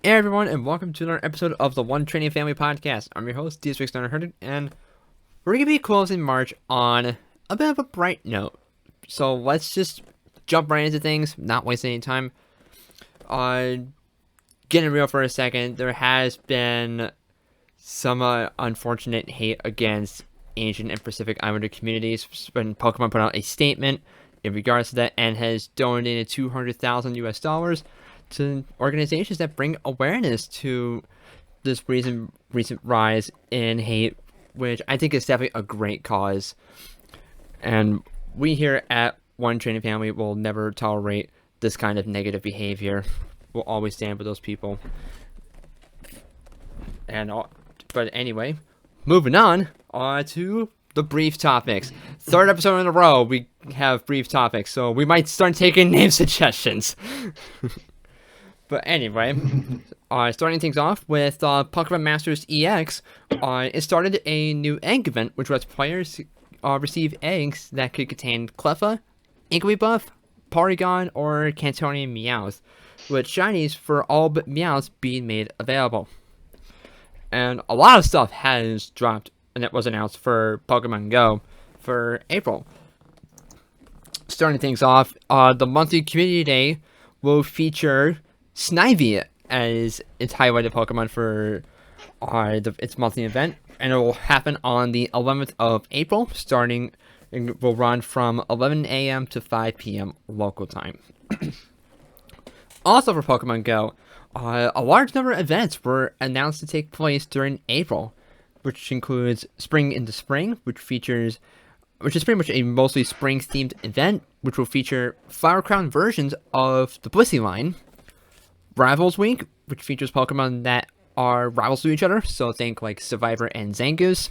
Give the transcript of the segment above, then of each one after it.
Hey everyone, and welcome to another episode of the One Training Family Podcast. I'm your host, DS6900, and we're going to be closing March on a bit of a bright note. So let's just jump right into things, not waste any time. Getting real for a second, there has been some unfortunate hate against Asian and Pacific Islander communities when Pokemon put out a statement in regards to that and has donated 200,000 US dollars to organizations that bring awareness to this recent rise in hate, which I think is definitely a great cause. And we here at One Training Family will never tolerate this kind of negative behavior. We'll always stand with those people. But anyway, moving on to the brief topics. Third episode in a row, we have brief topics, so we might start taking name suggestions. But anyway, starting things off with Pokemon Masters EX, it started a new egg event, which lets players receive eggs that could contain Cleffa, Inkwebuff, Porygon, or Cantonian Meowth, with shinies for all but Meowth being made available. And a lot of stuff has dropped, and it was announced for Pokemon Go for April. Starting things off, the monthly community day will feature Snivy as its highlighted Pokemon for its monthly event, and it will happen on the 11th of April, starting and will run from 11 a.m. to 5 p.m. local time. Also for Pokemon Go, a large number of events were announced to take place during April, which includes Spring into Spring, which is pretty much a mostly spring-themed event, which will feature Flower Crown versions of the Blissey line. Rivals Week, which features Pokemon that are rivals to each other, so think like Survivor and Zangoose,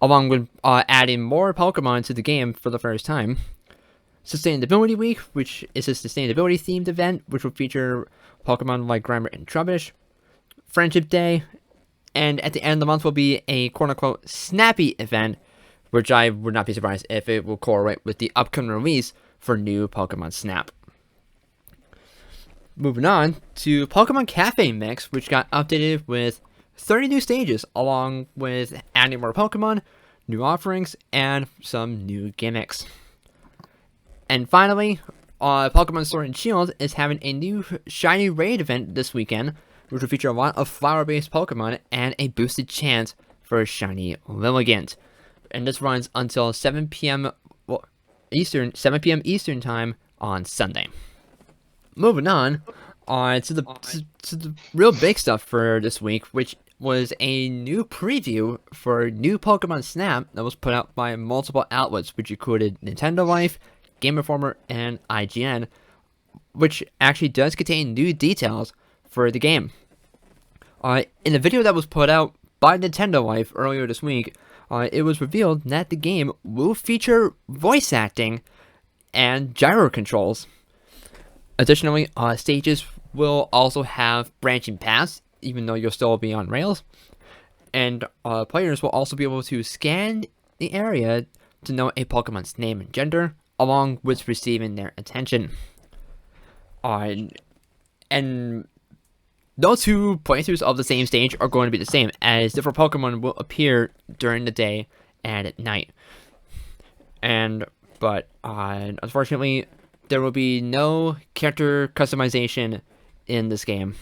along with adding more Pokemon to the game for the first time. Sustainability Week, which is a sustainability-themed event, which will feature Pokemon like Grimer and Trubbish. Friendship Day, and at the end of the month will be a quote-unquote snappy event, which I would not be surprised if it will correlate with the upcoming release for new Pokemon Snap. Moving on to Pokemon Cafe Mix, which got updated with 30 new stages, along with adding more Pokemon, new offerings, and some new gimmicks. And finally, Pokemon Sword and Shield is having a new Shiny Raid event this weekend, which will feature a lot of flower-based Pokemon and a boosted chance for a Shiny Lilligant. And this runs until 7 p.m. Eastern time on Sunday. Moving on to the real big stuff for this week, which was a new preview for new Pokemon Snap that was put out by multiple outlets, which included Nintendo Life, Game Informer, and IGN, which actually does contain new details for the game. In a video that was put out by Nintendo Life earlier this week, it was revealed that the game will feature voice acting and gyro controls. Additionally, stages will also have branching paths, even though you'll still be on rails. And players will also be able to scan the area to know a Pokemon's name and gender, along with receiving their attention. And no two playthroughs of the same stage are going to be the same, as different Pokemon will appear during the day and at night. But unfortunately, there will be no character customization in this game,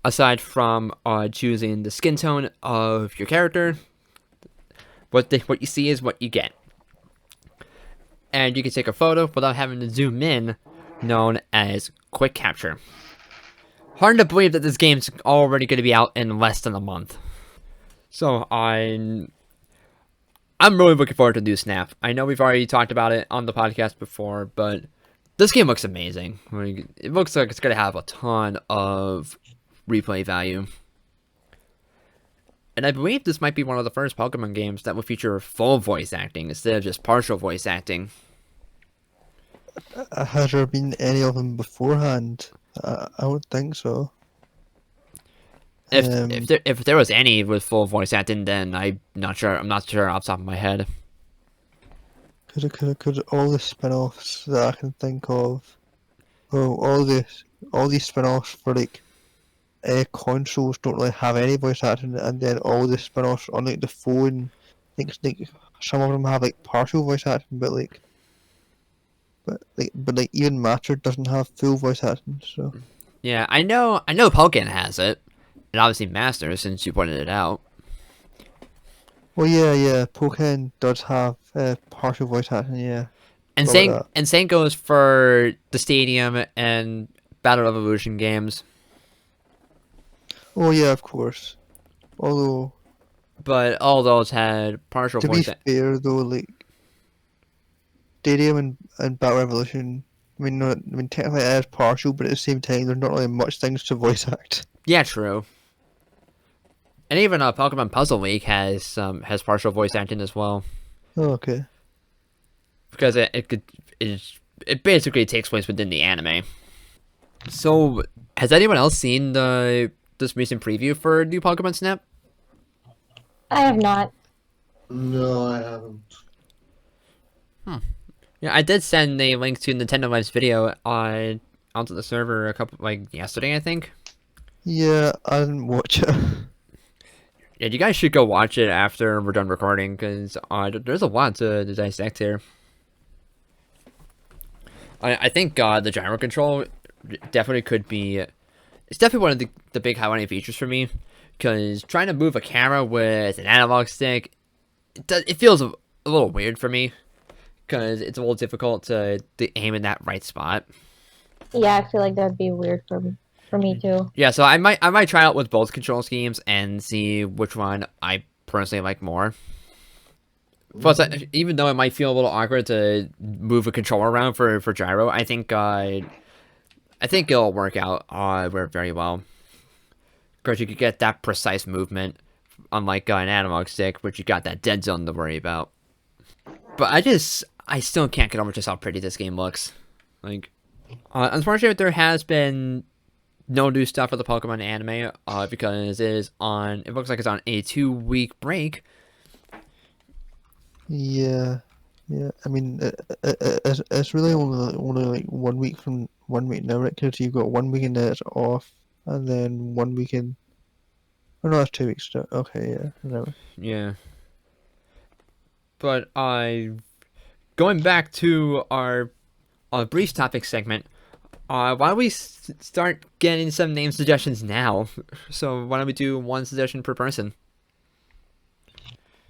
aside from choosing the skin tone of your character. What you see is what you get. And you can take a photo without having to zoom in, known as quick capture. Hard to believe that this game's already going to be out in less than a month. So I'm really looking forward to new Snap. I know we've already talked about it on the podcast before, but this game looks amazing. It looks like it's going to have a ton of replay value. And I believe this might be one of the first Pokemon games that will feature full voice acting instead of just partial voice acting. Has there been any of them beforehand? I don't think so. If there was any with full voice acting, then I'm not sure off the top of my head. Could all the spin-offs that I can think of, well, all these spin-offs for like consoles don't really have any voice acting, and then all the spin-offs on like the phone, like some of them have like partial voice acting, but even Matter doesn't have full voice acting. So Yeah, I know Pokemon has it, and obviously Master since you pointed it out. well, yeah, Pokemon does have partial voice acting. Yeah, And forgot same about that. and same goes for the Stadium and Battle Evolution games. Oh yeah, of course. Although But all those had partial to be voice. fair though, like Stadium and Battle Revolution. I mean, technically it is partial, but at the same time, there's not really much things to voice act. Yeah, true. And even Pokemon Puzzle League has partial voice acting as well Oh, okay. because it basically takes place within the anime. So, has anyone else seen the this recent preview for new Pokemon Snap? I have not. No, I haven't. Yeah, I did send a link to Nintendo Life's video on onto the server a couple like yesterday, I think. Yeah, I didn't watch it. Yeah, you guys should go watch it after we're done recording because there's a lot to dissect here. I think the gyro control definitely could be. It's definitely one of the big highlighting features for me because trying to move a camera with an analog stick, it feels a little weird for me because it's a little difficult to aim in that right spot. Yeah, I feel like that'd be weird for me too. Yeah, so I might try out with both control schemes and see which one I personally like more. Plus, even though it might feel a little awkward to move a controller around for gyro, I think it'll work out very well. Of course, you could get that precise movement, unlike an analog stick, which you got that dead zone to worry about. But I still can't get over just how pretty this game looks. Like, unfortunately, there has been no new stuff for the Pokemon anime because it looks like it's on a 2-week break. Yeah, yeah. I mean, it's really only like 1 week from 1 week now, right? Because you've got 1 weekend that it's off, and then 1 weekend. Oh no, that's 2 weeks. Okay, yeah. Whatever. Yeah. But going back to our brief topic segment, why don't we start getting some name suggestions now? So why don't we do one suggestion per person?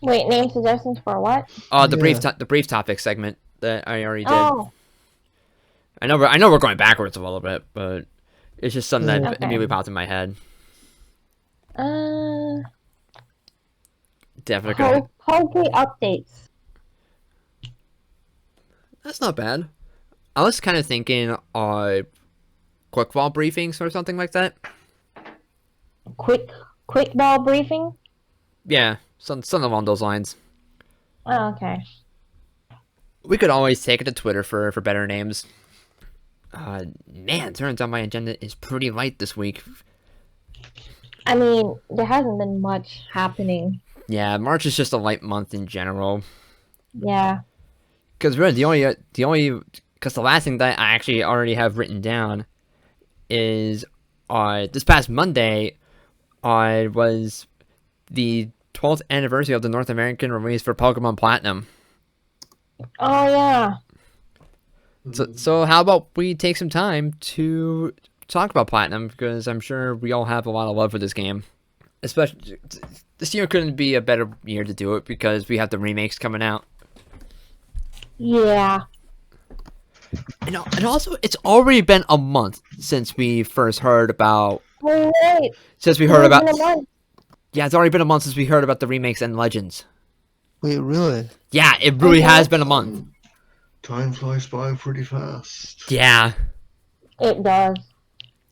Wait, name suggestions for what? The brief topic segment that I already did. Oh, I know we're going backwards a little bit, but it's just something that Okay. immediately popped in my head. Definitely gonna. Poke updates. That's not bad. I was kind of thinking quick ball briefings or something like that. Quick ball briefing. Yeah, something along those lines. Oh, okay. We could always take it to Twitter for better names. Man, turns out my agenda is pretty light this week. I mean, there hasn't been much happening. Yeah, March is just a light month in general. Yeah. Because really, because the last thing that I actually already have written down is this past Monday was the 12th anniversary of the North American release for Pokemon Platinum. Oh yeah. So how about we take some time to talk about Platinum because I'm sure we all have a lot of love for this game. Especially this year couldn't be a better year to do it because we have the remakes coming out. Yeah. And also it's already been a month since we first heard about Oh wait. since we heard about It's been a month. yeah, it's already been a month since we heard about the remakes and legends. Wait, really? Yeah, it really Okay. has been a month. Time flies by pretty fast. Yeah, It does.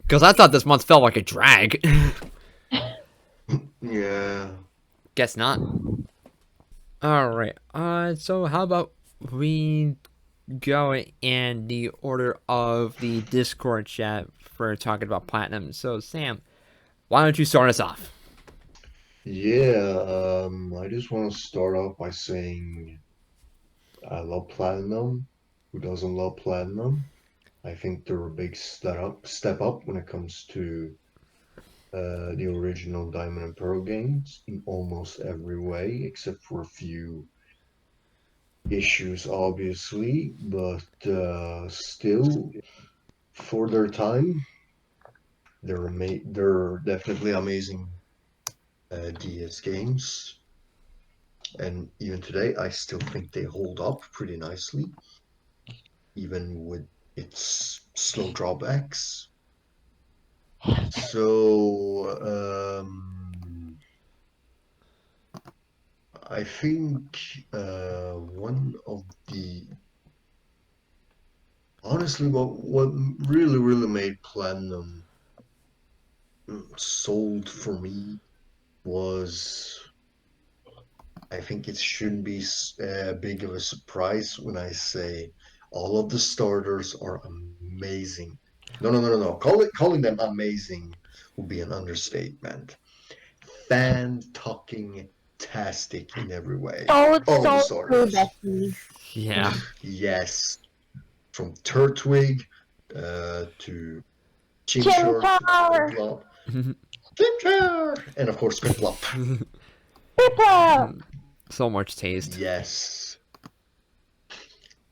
because I thought this month felt like a drag. Yeah. Guess not. All right. So how about we go in the order of the Discord chat for talking about Platinum? So Sam, why don't you start us off? Yeah, I just want to start off by saying I love Platinum. Who doesn't love Platinum? I think they're a big step up when it comes to the original Diamond and Pearl games in almost every way, except for a few issues, obviously, but still, for their time, they're definitely amazing DS games. And even today, I still think they hold up pretty nicely, even with its slow drawbacks. So, I think one of the honestly, what really made Platinum sold for me was I think it shouldn't be big of a surprise when I say all of the starters are amazing. No. Calling them amazing would be an understatement. Fan-talking tastic in every way. Oh, it's All of the so true, starters. Becky. Yeah. Yes. From Turtwig to Chimchar to Chimchar! Piplup. Chimchar! And of course Piplup. Pippa! So much taste. Yes.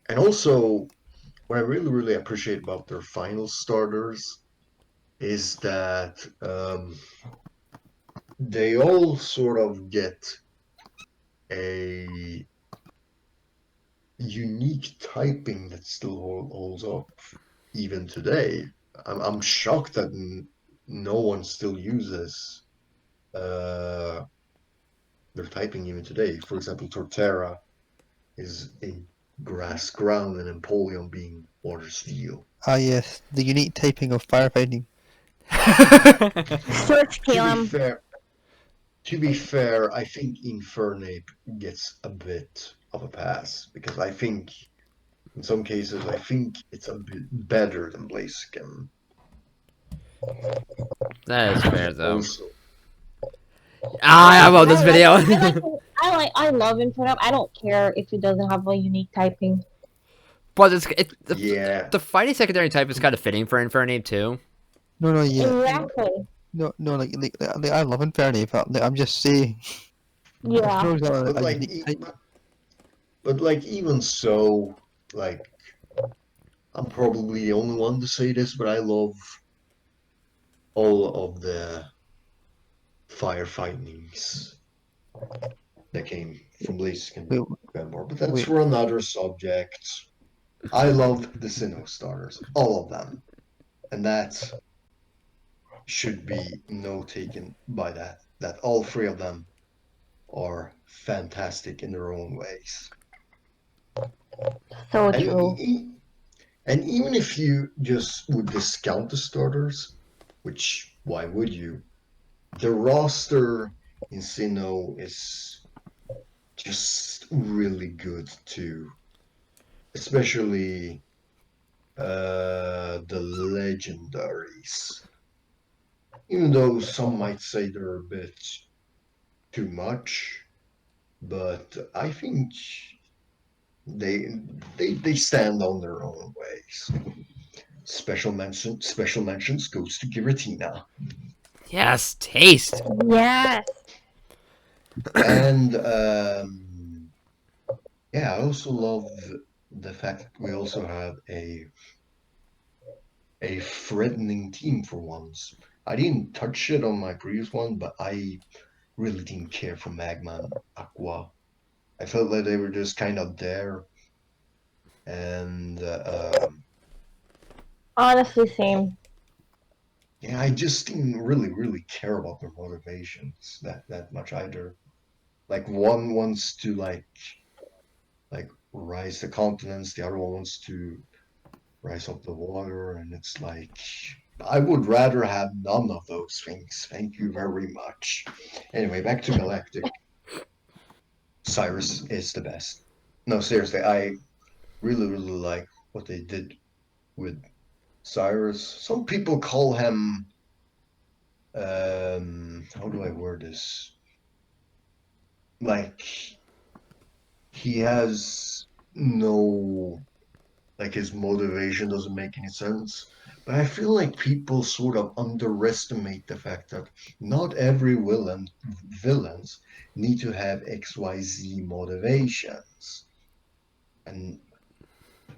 And also, what I really appreciate about their final starters is that they all sort of get a unique typing that still holds up even today. I'm shocked that no one still uses uh, their typing even today. For example, Torterra is a grass ground and Empoleon being water steel. Ah, yes, the unique typing of firefighting. Search To be Calum. fair, to be fair, I think Infernape gets a bit of a pass because I think in some cases I think it's a bit better than Blaziken. That is fair though. Also, I love this video. I love Inferno. I don't care if it doesn't have a unique typing. But yeah, the fighting secondary type is kind of fitting for Infernape too. No, yeah. Exactly. No, like I love Infernape, but like, I'm just saying, it's Yeah. not exactly but a like, unique type. but like even so, like I'm probably the only one to say this, but I love all of the firefightings that came from Blaziken Wait, Grandmore, but that's wait, for another subject. I love the Sinnoh starters, all of them, and that should be no taken by that. That all three of them are fantastic in their own ways, So and true. and even if you just would discount the starters, which why would you? The roster in Sinnoh is just really good too, especially the legendaries. Even though some might say they're a bit too much, but I think they they stand on their own ways. Special mentions goes to Giratina. Yes, taste. Yes. And yeah, I also love the fact that we also have a threatening team for once. I didn't touch it on my previous one, but I really didn't care for Magma and Aqua. I felt like they were just kind of there, and Honestly, same. yeah, I just didn't really care about their motivations that much either. Like one wants to like rise the continents, the other one wants to rise up the water, and it's like I would rather have none of those things. Thank you very much. Anyway, back to Galactic. Cyrus is the best. No, seriously, I really like what they did with Cyrus. Some people call him how do I word this? Like he has no like his motivation doesn't make any sense. But I feel like people sort of underestimate the fact that not every villains need to have XYZ motivations. And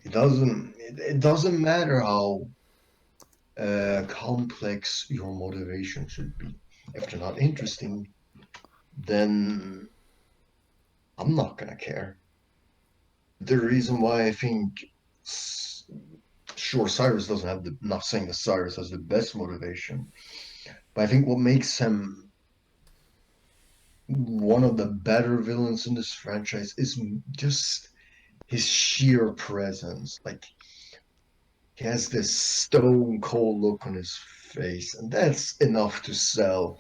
it doesn't matter how complex your motivation should be. If they're not interesting, then I'm not gonna care. The reason why I think sure, Cyrus doesn't have the. Not saying that Cyrus has the best motivation, but I think what makes him one of the better villains in this franchise is just his sheer presence. Like he has this stone cold look on his face, and that's enough to sell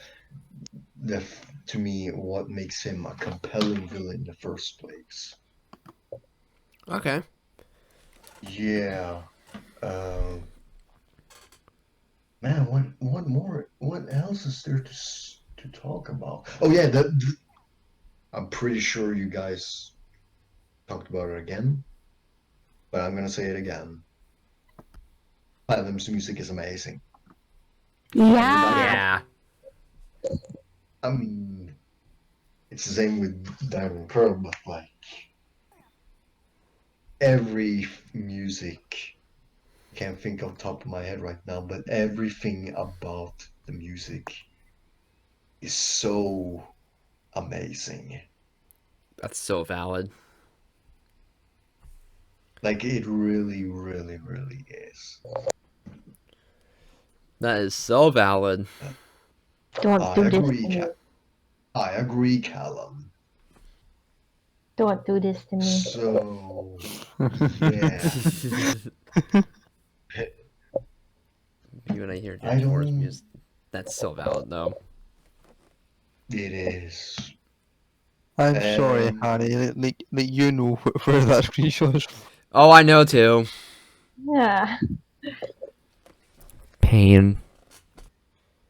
the to me what makes him a compelling villain in the first place. Okay. Yeah. Um, Man, what else is there to talk about? Oh yeah, I'm pretty sure you guys talked about it again, but I'm gonna say it again. Platinum's music is amazing. Everybody Yeah. else, Yeah. I mean, it's the same with Diamond and Pearl, but like every music, can't think off the top of my head right now, but everything about the music is so amazing. That's so valid. Like it really, really, really is. That is so valid. Don't I do this agree, to me. I agree, Callum. Don't do this to me. So, yeah, When I hear I Dead Horse don't. music, that's so valid, though. It is. I'm sorry, Um, Harry. Like you know where that screenshot is. Oh, I know too. Yeah. Pain.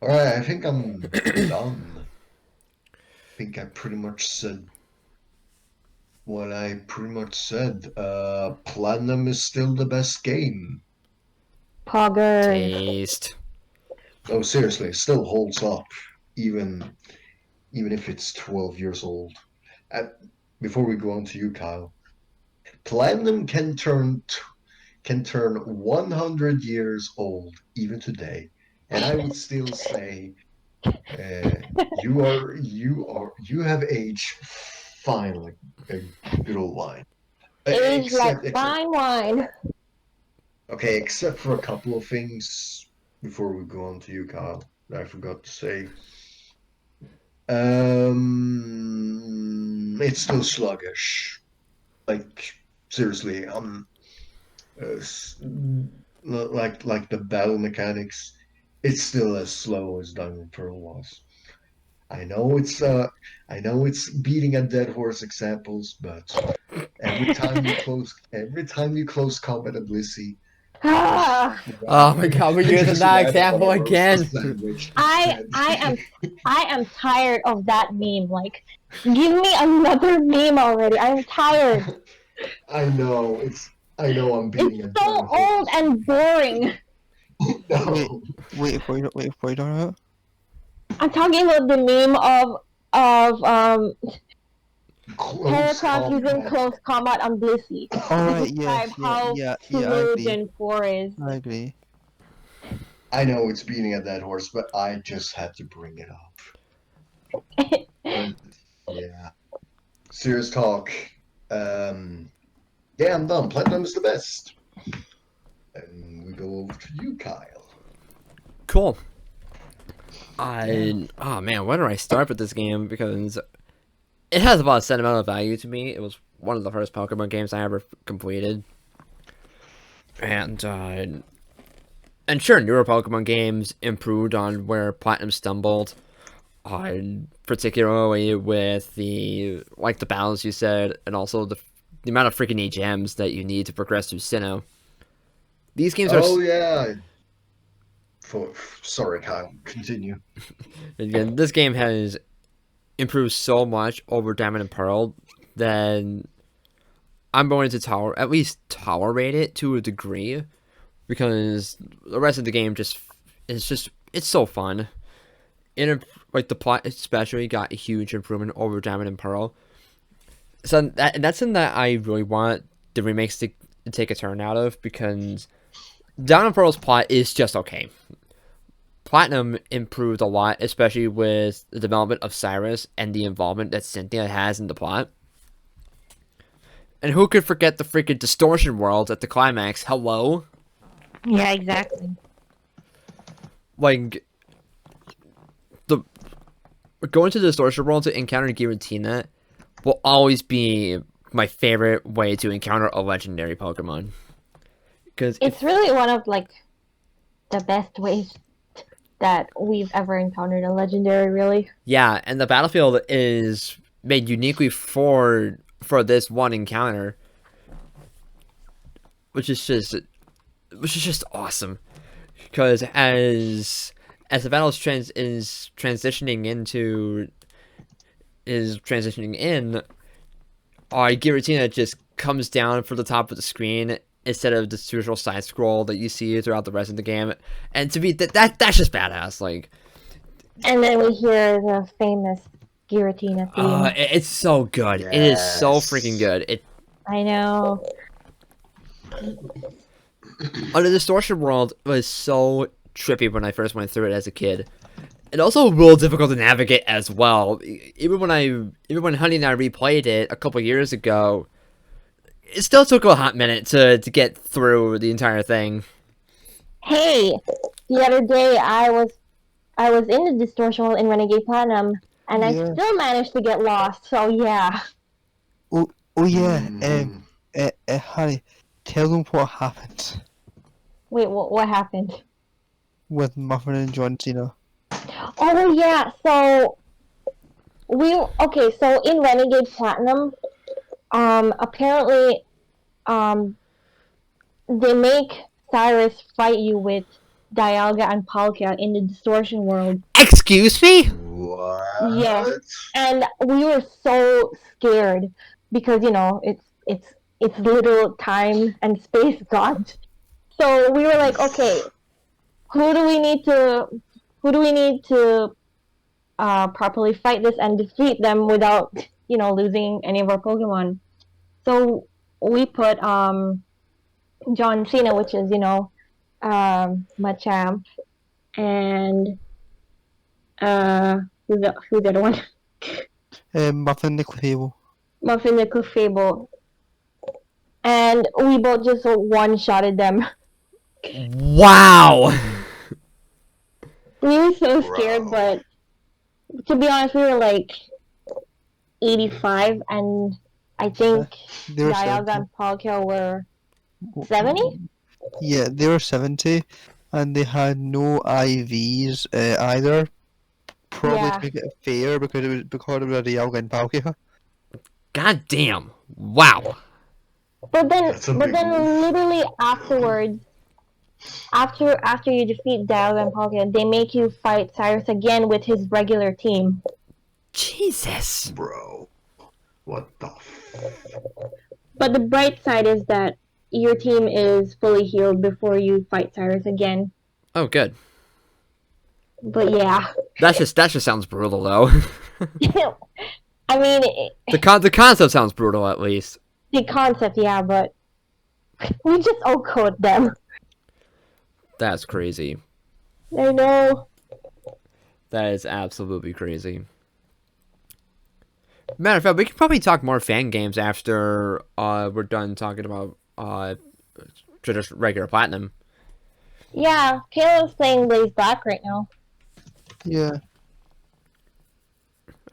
all right, I think I'm done. I think I pretty much said what I pretty much said. Platinum is still the best game. Poggers. Taste. Oh, seriously, it still holds up, even if it's 12 years old. Uh, Before we go on to you, Kyle, Platinum can turn 100 years old even today, and I would still say you have aged fine, like a good old wine. Age like Except fine wine. okay, except for a couple of things before we go on to you, Kyle, that I forgot to say. It's still sluggish. Like seriously, uh, s- like the battle mechanics, it's still as slow as Diamond Pearl was. I know it's beating a dead horse examples, but every time you close combat at Blissey, I just Ah, Oh my god, we're I using just that rather example want to roast a again. sandwich I instead. I am I am tired of that meme. Like, give me another meme already. I'm tired. I know I'm It's beating a so dead old horse. and boring. Wait, No. wait, wait on it. I'm talking about the meme of Close Heracross using combat. close combat on Blissey All to right, yes, describe how yeah, I slow agree. Gen 4 is. I agree. I know it's beating a dead horse, but I just had to bring it up. But yeah. Serious talk. Um, yeah, I'm done. Platinum is the best. And we go over to you, Kyle. Cool. Oh man, where do I start with this game? Because it has a lot of sentimental value to me. It was one of the first Pokemon games I ever completed. And sure, newer Pokemon games improved on where Platinum stumbled. Particularly with the battles you said, and also the amount of freaking gems that you need to progress through Sinnoh. These games are Oh yeah. Sorry, Kyle. Continue. again. This game has improved so much over Diamond and Pearl that I'm going to at least tolerate it to a degree, because the rest of the game it's so fun. Like the plot especially got a huge improvement over Diamond and Pearl. So that's something that I really want the remakes to take a turn out of, because Diamond and Pearl's plot is just okay. Platinum improved a lot, especially with the development of Cyrus and the involvement that Cynthia has in the plot. And who could forget the freaking distortion world at the climax? Hello? Yeah, exactly. Like, going to the distortion world to encounter Giratina will always be my favorite way to encounter a legendary Pokemon. Because It's really one of like the best ways that we've ever encountered a legendary, really. yeah, and the battlefield is made uniquely for this one encounter, which is just awesome. Because as the battle is transitioning in, Giratina just comes down from the top of the screen instead of the usual side scroll that you see throughout the rest of the game. And to me, that's just badass. Like, And then we hear the famous Giratina theme. it's so good. It is so freaking good. I know. The distortion world was so trippy when I first went through it as a kid. And also real difficult to navigate as well. Even when Honey and I replayed it a couple years ago, it still took a hot minute to get through the entire thing. Hey, the other day I was in the distortion world in Renegade Platinum, and I Yeah. still managed to get lost. So yeah. Oh yeah. Honey, tell them what happened Wait, what happened? with Muffin and John Cena. Oh yeah. So So in Renegade Platinum, apparently, they make Cyrus fight you with Dialga and Palkia in the distortion world. Excuse me? What? Yes. And we were so scared because it's little time and space gods. So we were like, okay, who do we need to properly fight this and defeat them without losing any of our Pokemon? So we put John Cena, which is Machamp, and who's the other one? Muffin the Clefable. Muffin the Clefable. And we both just one-shotted them. Wow! We were so scared, Bro. but to be honest, we were like 85, and I think They were Dialga 70. and Palkia were 70? Yeah, they were 70, and they had no IVs either. Probably Yeah. to make it fair because it was a Dialga and Palkia. God damn. Wow. But then That's a big move. literally afterwards, after you defeat Dialga and Palkia, they make you fight Cyrus again with his regular team. Jesus. Bro. What the But the bright side is that your team is fully healed before you fight Cyrus again. Oh, good. But yeah. That just sounds brutal, though. I mean, the concept sounds brutal, at least. the concept, yeah, but we just outcode them. That's crazy. I know. That is absolutely crazy. Matter of fact, we could probably talk more fan games after we're done talking about just regular Platinum. Yeah, Kayla's playing Blaze Black right now. Yeah.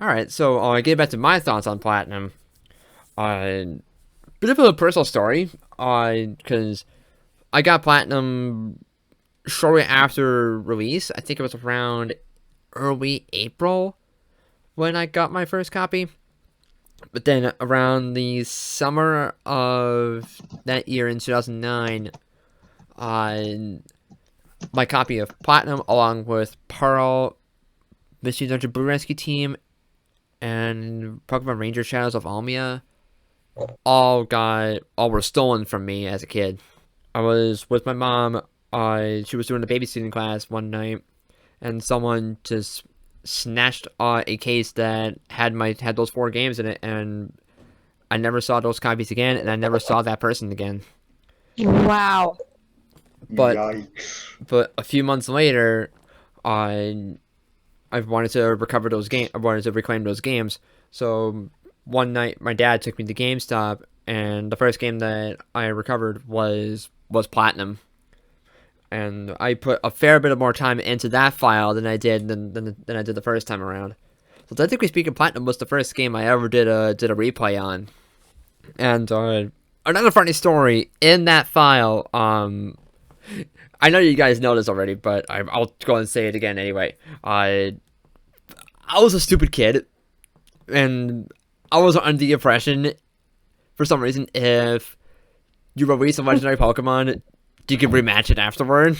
Alright, so get back to my thoughts on Platinum. Bit of a personal story, because I got Platinum shortly after release. I think it was around early April when I got my first copy. But then around the summer of that year in 2009, my copy of Platinum, along with Pearl, Mystery Dungeon Blue Rescue Team, and Pokemon Ranger Shadows of Almia, all were stolen from me as a kid. I was with my mom. She was doing a babysitting class one night, and someone just snatched a case that had those 4 games in it, and I never saw those copies again, and I never saw that person again. Wow. But Yikes. but a few months later, I wanted to recover those games. I wanted to reclaim those games. So one night, my dad took me to GameStop, and the first game that I recovered was Platinum. And I put a fair bit of more time into that file than I did than I did the first time around. So technically speaking, Platinum was the first game I ever did a replay on. And another funny story in that file. I know you guys know this already, but I'll go and say it again anyway. I was a stupid kid, and I was under the impression, for some reason, if you release a legendary Pokemon, you can rematch it afterward.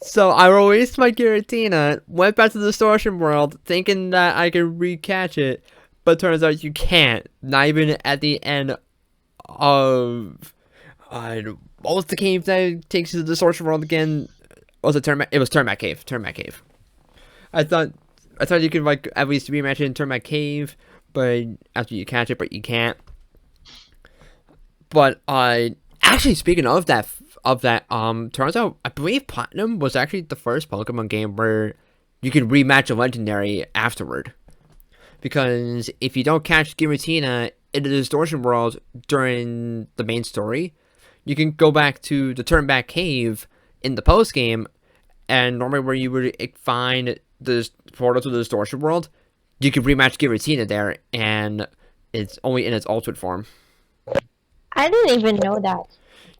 So I released my Giratina, went back to the Distortion World, thinking that I could recatch it, but turns out you can't. Not even at the end of what was the cave that takes you to the Distortion World again? Was it It was Turnback Cave. Turnback Cave. I thought you could like at least rematch it in Turnback Cave, but after you catch it, but you can't. But actually speaking of that, turns out I believe Platinum was actually the first Pokemon game where you could rematch a legendary afterward. Because if you don't catch Giratina in the Distortion World during the main story, you can go back to the Turnback Cave in the post game, and normally where you would find the portal to the Distortion World, you could rematch Giratina there, and it's only in its ultimate form. I didn't even know that.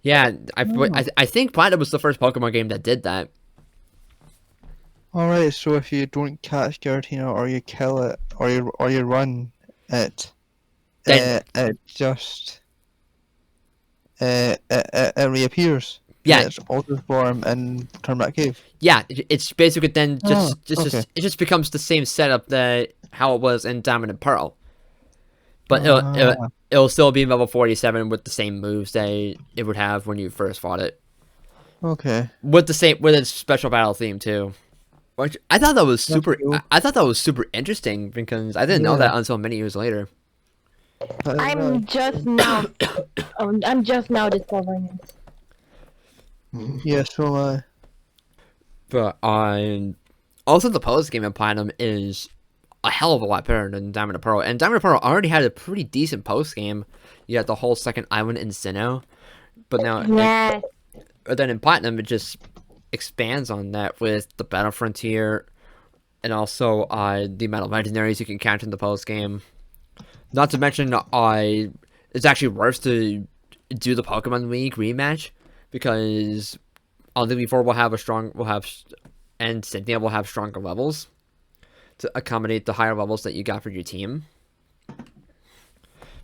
Yeah, I think Platinum was the first Pokemon game that did that. Alright, so if you don't catch Giratina or you kill it or you run it, Then- it just it reappears. Yeah. In its altered form and Turnback Cave. Yeah, it's basically then Okay. it just becomes the same setup that how it was in Diamond and Pearl. But it'll still be level 47 with the same moves that it would have when you first fought it. Okay. With its special battle theme too. Which I thought that was super cool. I thought that was super interesting because I didn't know Yeah. that until many years later. I'm just now. I'm just now discovering it. Yeah, so But also the post game in Platinum is a hell of a lot better than Diamond and Pearl. And Diamond and Pearl already had a pretty decent post game. You had the whole second island in Sinnoh. But now Yes. but then in Platinum it just expands on that with the Battle Frontier and also the amount of legendaries you can catch in the post game. Not to mention it's actually worth to do the Pokemon League rematch because on League 4 and Cynthia will have stronger levels to accommodate the higher levels that you got for your team.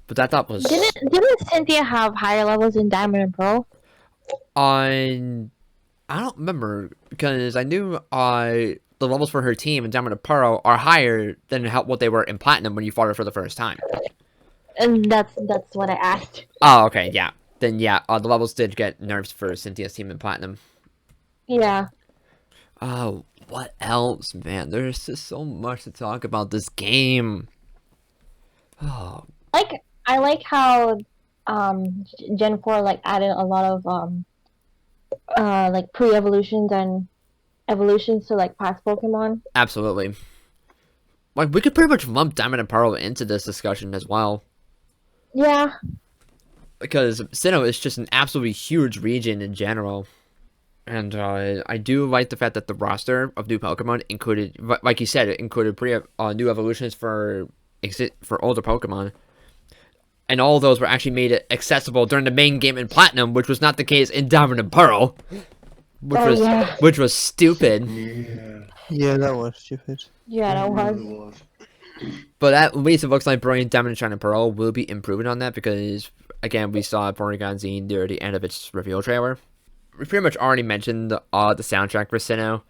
But that thought was Didn't Cynthia have higher levels in Diamond and Pearl? I don't remember because I knew the levels for her team in Diamond and Pearl are higher than what they were in Platinum when you fought her for the first time. And that's what I asked. Oh, okay, yeah. Then yeah, the levels did get nerfed for Cynthia's team in Platinum. Yeah. Oh, what else, man? There's just so much to talk about this game. Oh, I like how Gen 4 like added a lot of like pre-evolutions and evolutions to like past Pokemon. absolutely. Like, we could pretty much lump Diamond and Pearl into this discussion as well. Yeah. Because Sinnoh is just an absolutely huge region in general. And I do like the fact that the roster of new Pokemon included, like you said, it included new evolutions for older Pokemon. And all those were actually made accessible during the main game in Platinum, which was not the case in Diamond and Pearl. Which was stupid. yeah, that was stupid. Yeah, that was. Really was. But at least it looks like Brilliant Diamond and Shining Pearl will be improving on that because, again, we saw Porygon Z near the end of its reveal trailer. We pretty much already mentioned the soundtrack for Sinnoh.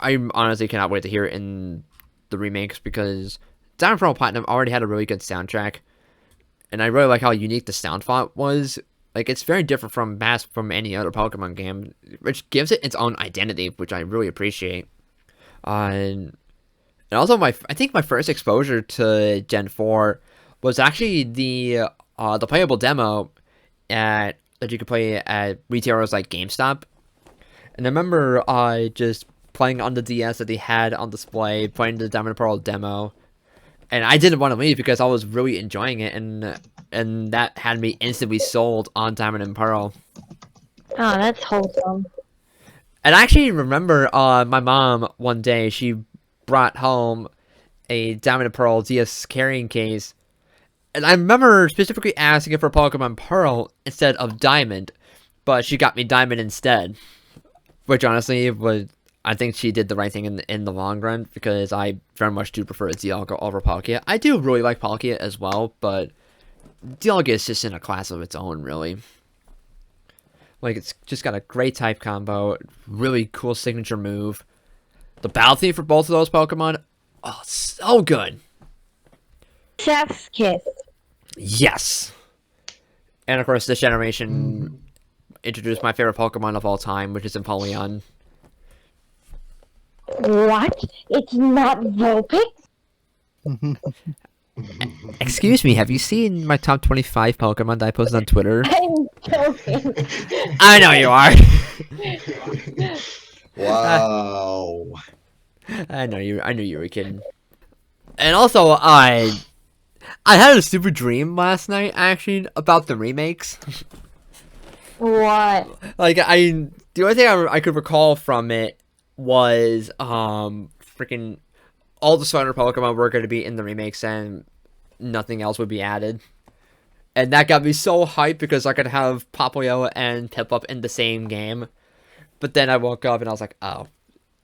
I honestly cannot wait to hear it in the remakes because Diamond Pearl Platinum already had a really good soundtrack, and I really like how unique the sound font was. Like, it's very different from any other Pokemon game, which gives it its own identity, which I really appreciate. And also, I think my first exposure to Gen 4 was actually the playable demo that you could play at retailers like GameStop. And I remember just playing on the DS that they had on display, playing the Diamond and Pearl demo, and I didn't want to leave because I was really enjoying it, and that had me instantly sold on Diamond and Pearl. Oh, that's wholesome. And I actually remember my mom one day, she brought home a Diamond and Pearl DS carrying case, and I remember specifically asking for Pokemon Pearl instead of Diamond, but she got me Diamond instead, which honestly was, I think she did the right thing in the long run, because I very much do prefer Dialga over Palkia. I do really like Palkia as well, but Dialga is just in a class of its own, really. Like, it's just got a great type combo, really cool signature move. The battle theme for both of those Pokemon, oh, so good. Chef's kiss. Yes. And of course, this generation introduced my favorite Pokemon of all time, which is Empoleon. What? It's not Vulpix? Excuse me, have you seen my top 25 Pokemon that I posted on Twitter? I'm joking. I know you are. Wow. I knew you were kidding. And also, I had a stupid dream last night, actually, about the remakes. What? Like, the only thing I could recall from it was, freaking all the starter Pokemon were going to be in the remakes and nothing else would be added. And that got me so hyped because I could have Popplio and Piplup in the same game. But then I woke up and I was like, oh,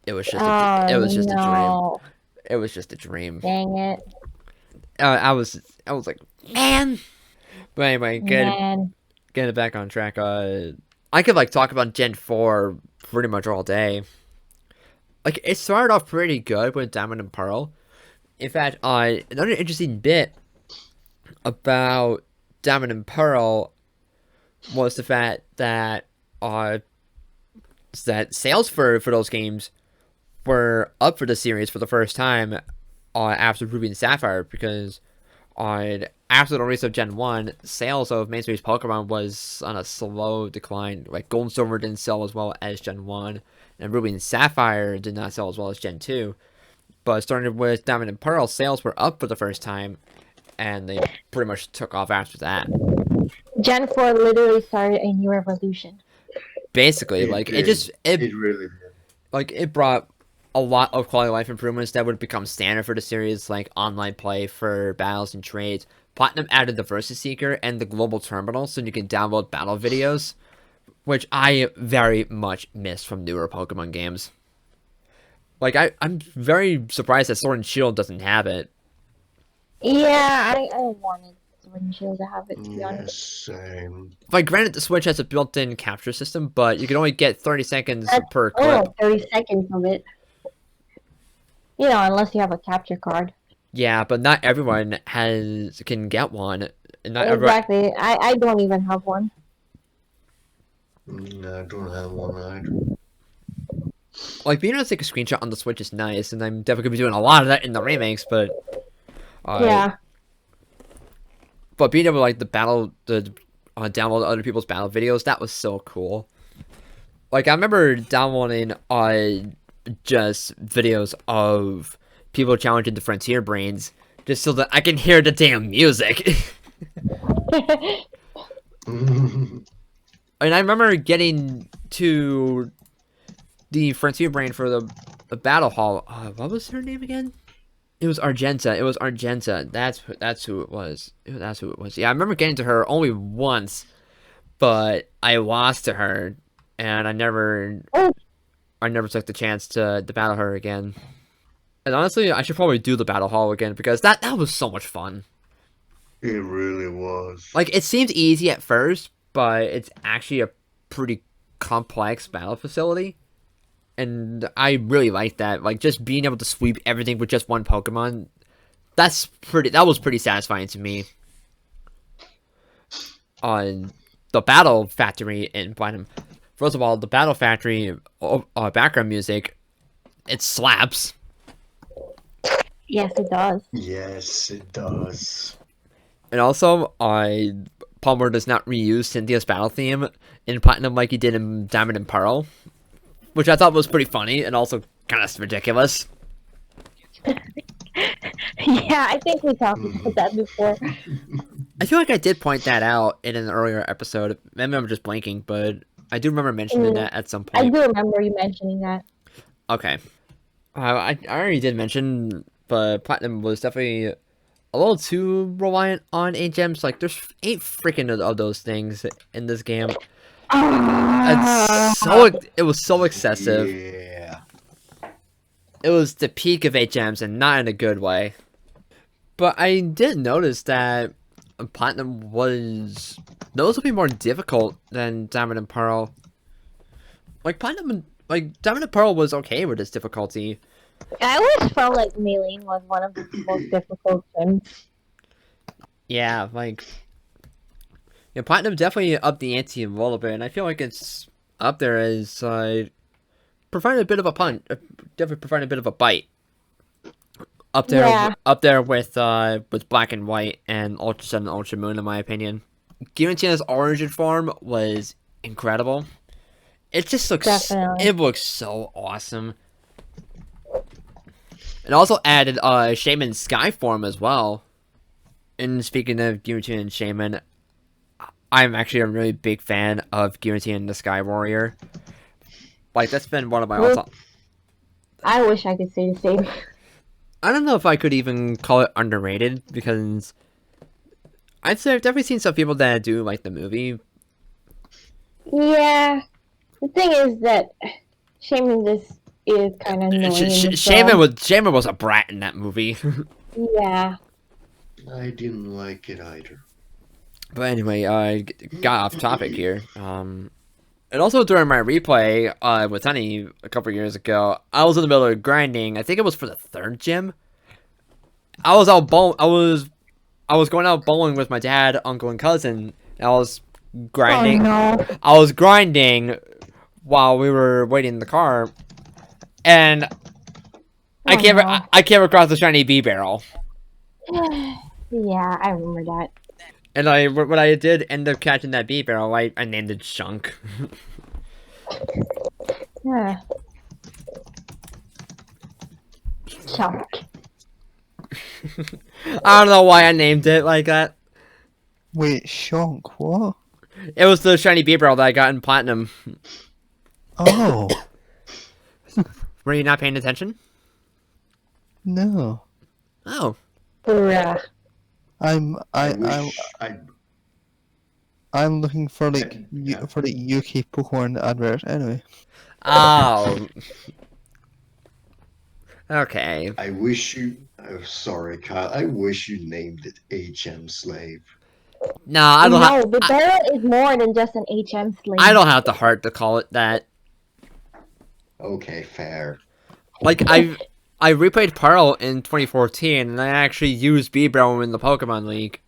it was just a dream. It was just a dream. Dang it. I was like, man. But anyway, Man. getting back on track. I could like talk about Gen 4 pretty much all day. Like, it started off pretty good with Diamond and Pearl. In fact, another interesting bit about Diamond and Pearl was the fact that sales for those games were up for the series for the first time after Ruby and Sapphire, because after the release of Gen 1, sales of Main Series Pokemon was on a slow decline. Like, Gold and Silver didn't sell as well as Gen 1, and Ruby and Sapphire did not sell as well as Gen 2. But starting with Diamond and Pearl, sales were up for the first time, and they pretty much took off after that. Gen 4 literally started a new revolution. Basically, like, it really did. Like, it brought a lot of quality of life improvements that would become standard for the series, like online play for battles and trades. Platinum added the Versus Seeker and the global terminal so you can download battle videos, which I very much miss from newer Pokemon games. Like, I'm very surprised that Sword and Shield doesn't have it. Yeah, I wanted Sword and Shield to have it, to be honest. Same. Like, granted, the Switch has a built-in capture system, but you can only get 30 seconds per clip. 30 seconds of it. You know, unless you have a capture card. Yeah, but not everyone can get one. Not Exactly. I don't even have one. No, I don't have one either. Like, being able to take a screenshot on the Switch is nice, and I'm definitely going to be doing a lot of that in the remakes, but... Yeah. But being able to, like, download other people's battle videos, that was so cool. Like, I remember downloading just videos of people challenging the Frontier Brains just so that I can hear the damn music. And I remember getting to the Frontier Brain for the Battle Hall. What was her name again? It was Argenta. That's who it was. Yeah, I remember getting to her only once, but I lost to her, and I never took the chance to battle her again. And honestly, I should probably do the Battle Hall again, because that was so much fun. It really was. Like, it seems easy at first, but it's actually a pretty complex battle facility. And I really like that. Like, just being able to sweep everything with just one Pokemon, That was pretty satisfying to me. On the Battle Factory in Platinum. First of all, the Battle Factory background music, it slaps. Yes, it does. Yes, it does. And also, Palmer does not reuse Cynthia's battle theme in Platinum like he did in Diamond and Pearl, which I thought was pretty funny and also kind of ridiculous. Yeah, I think we talked about that before. I feel like I did point that out in an earlier episode. Maybe I'm just blanking, but I do remember mentioning that at some I point. do remember you mentioning that. Okay. I already did mention, but Platinum was definitely a little too reliant on 8 gems. Like, there's 8 freaking of those things in this game. It was so excessive. Yeah. It was the peak of 8 gems, and not in a good way. But I did notice that Platinum was noticeably more difficult than Diamond and Pearl. Diamond and Pearl was okay with its difficulty. I always felt like Maylene was one of the most difficult gyms. Yeah, Platinum definitely upped the ante a little bit, and I feel like it's up there as providing a bit of a punch, definitely providing a bit of a bite. Up there with Black and White and Ultra Sun and Ultra Moon, in my opinion. Giratina's origin form was incredible. It just looks, Definitely. it looks so awesome. It also added Shaman Sky form as well. And speaking of Giratina and Shaman, I'm actually a really big fan of Giratina and the Sky Warrior. Like, that's been one of my all-time... I wish I could say the same. I don't know if I could even call it underrated, because I'd say I've definitely seen some people that do like the movie. Yeah. The thing is that Shaman just is kind of annoying. Shaman was a brat in that movie. Yeah. I didn't like it either. But anyway, I got off topic here. And also during my replay with Honey a couple years ago, I was in the middle of grinding. I think it was for the 3rd gym. I was going out bowling with my dad, uncle, and cousin. And I was grinding. Oh, no. I was grinding while we were waiting in the car, and I came across the shiny bee barrel. Yeah, I remember that. And when I did end up catching that bee barrel, I named it Chunk. Yeah. Chunk. I don't know why I named it like that. Wait, Shonk, what? It was the shiny bee barrel that I got in Platinum. Oh, Were you not paying attention? no. Oh. Yeah. I'm looking for Yeah. for the UK Pokemon advert anyway. Oh. Okay. I wish you. Oh, sorry, Kyle. I wish you named it HM Slave. No, I don't have. the barrel is more than just an HM slave. I don't have the heart to call it that. Okay, fair. Like I replayed Pearl in 2014, and I actually used Bee-Barrel in the Pokemon League.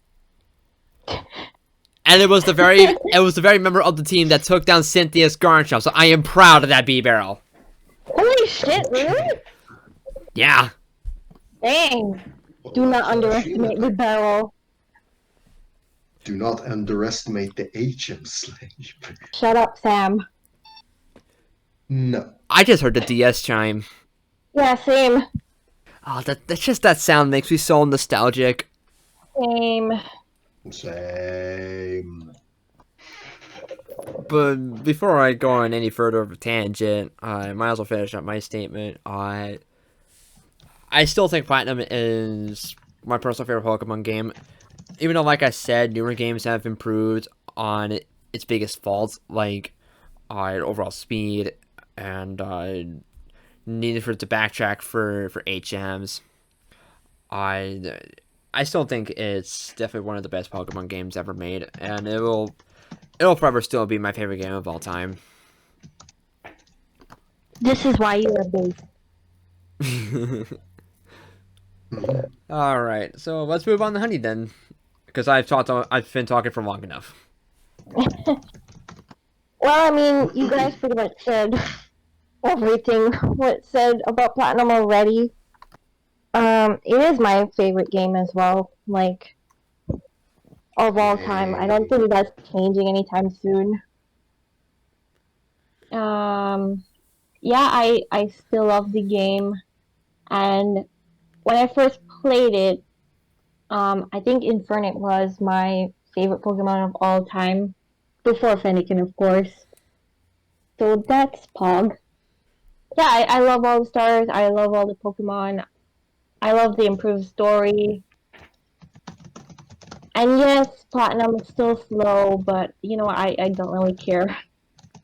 And it was the very member of the team that took down Cynthia's Garchomp, so I am proud of that Bee-Barrel. Holy shit, really? Yeah. Dang. Do not underestimate the barrel. Do not underestimate the HM Slave. Shut up, Sam. No. I just heard the DS chime. Yeah, same. Oh, that's just that sound makes me so nostalgic. Same. Same. But before I go on any further of a tangent, I might as well finish up my statement. I still think Platinum is my personal favorite Pokemon game. Even though, like I said, newer games have improved on its biggest faults, like overall speed and needed for it to backtrack for HMs. I still think it's definitely one of the best Pokemon games ever made, and it'll forever still be my favorite game of all time. This is why you are base. All right, so let's move on to Honey then, because I've been talking for long enough. Well, I mean, you guys pretty much said everything what said about Platinum already. It is my favorite game as well. Like of all time, I don't Yay. think that's changing anytime soon. Yeah, I still love the game, and when I first played it, I think Infernape was my favorite Pokemon of all time, before Fennekin, of course. So that's Pog. Yeah, I love all the stars. I love all the Pokemon. I love the improved story. And yes, Platinum is still slow, but you know, I don't really care.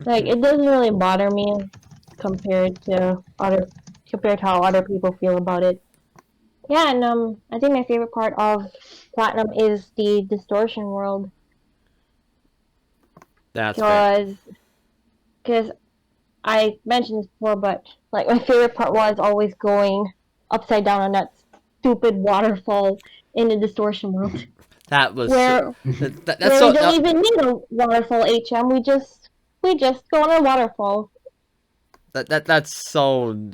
Like it doesn't really bother me compared to other compared to how other people feel about it. Yeah, and I think my favorite part of Platinum is the distortion world That's fair. because I mentioned this before, but like my favorite part was always going upside down on that stupid waterfall in the distortion world, That was where that's where we so. don't even need a waterfall HM. We just go on a waterfall. That's so.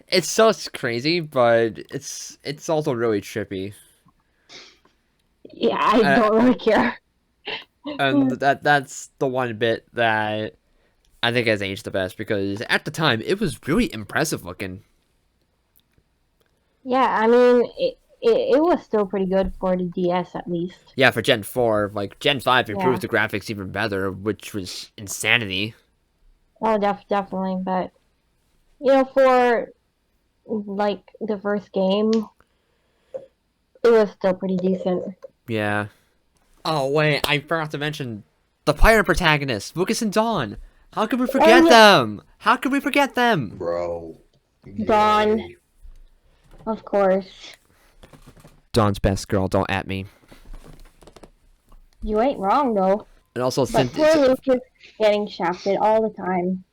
It's so crazy, but it's also really trippy, Yeah, I uh, don't really care. and that's the one bit that I think has aged the best because at the time it was really impressive looking. Yeah, I mean it was still pretty good for the DS at least. Yeah, for Gen 4, like Gen 5 Yeah. improved the graphics even better, which was insanity. Oh, definitely. But you know, for like the first game, it was still pretty decent. Yeah. Oh wait, I forgot to mention the pirate protagonists, Lucas and Dawn. How could we forget yeah. them? How could we forget them? Bro. Dawn. Yay. Of course. Dawn's best girl, don't at me. You ain't wrong though. And also But poor Lucas getting shafted all the time.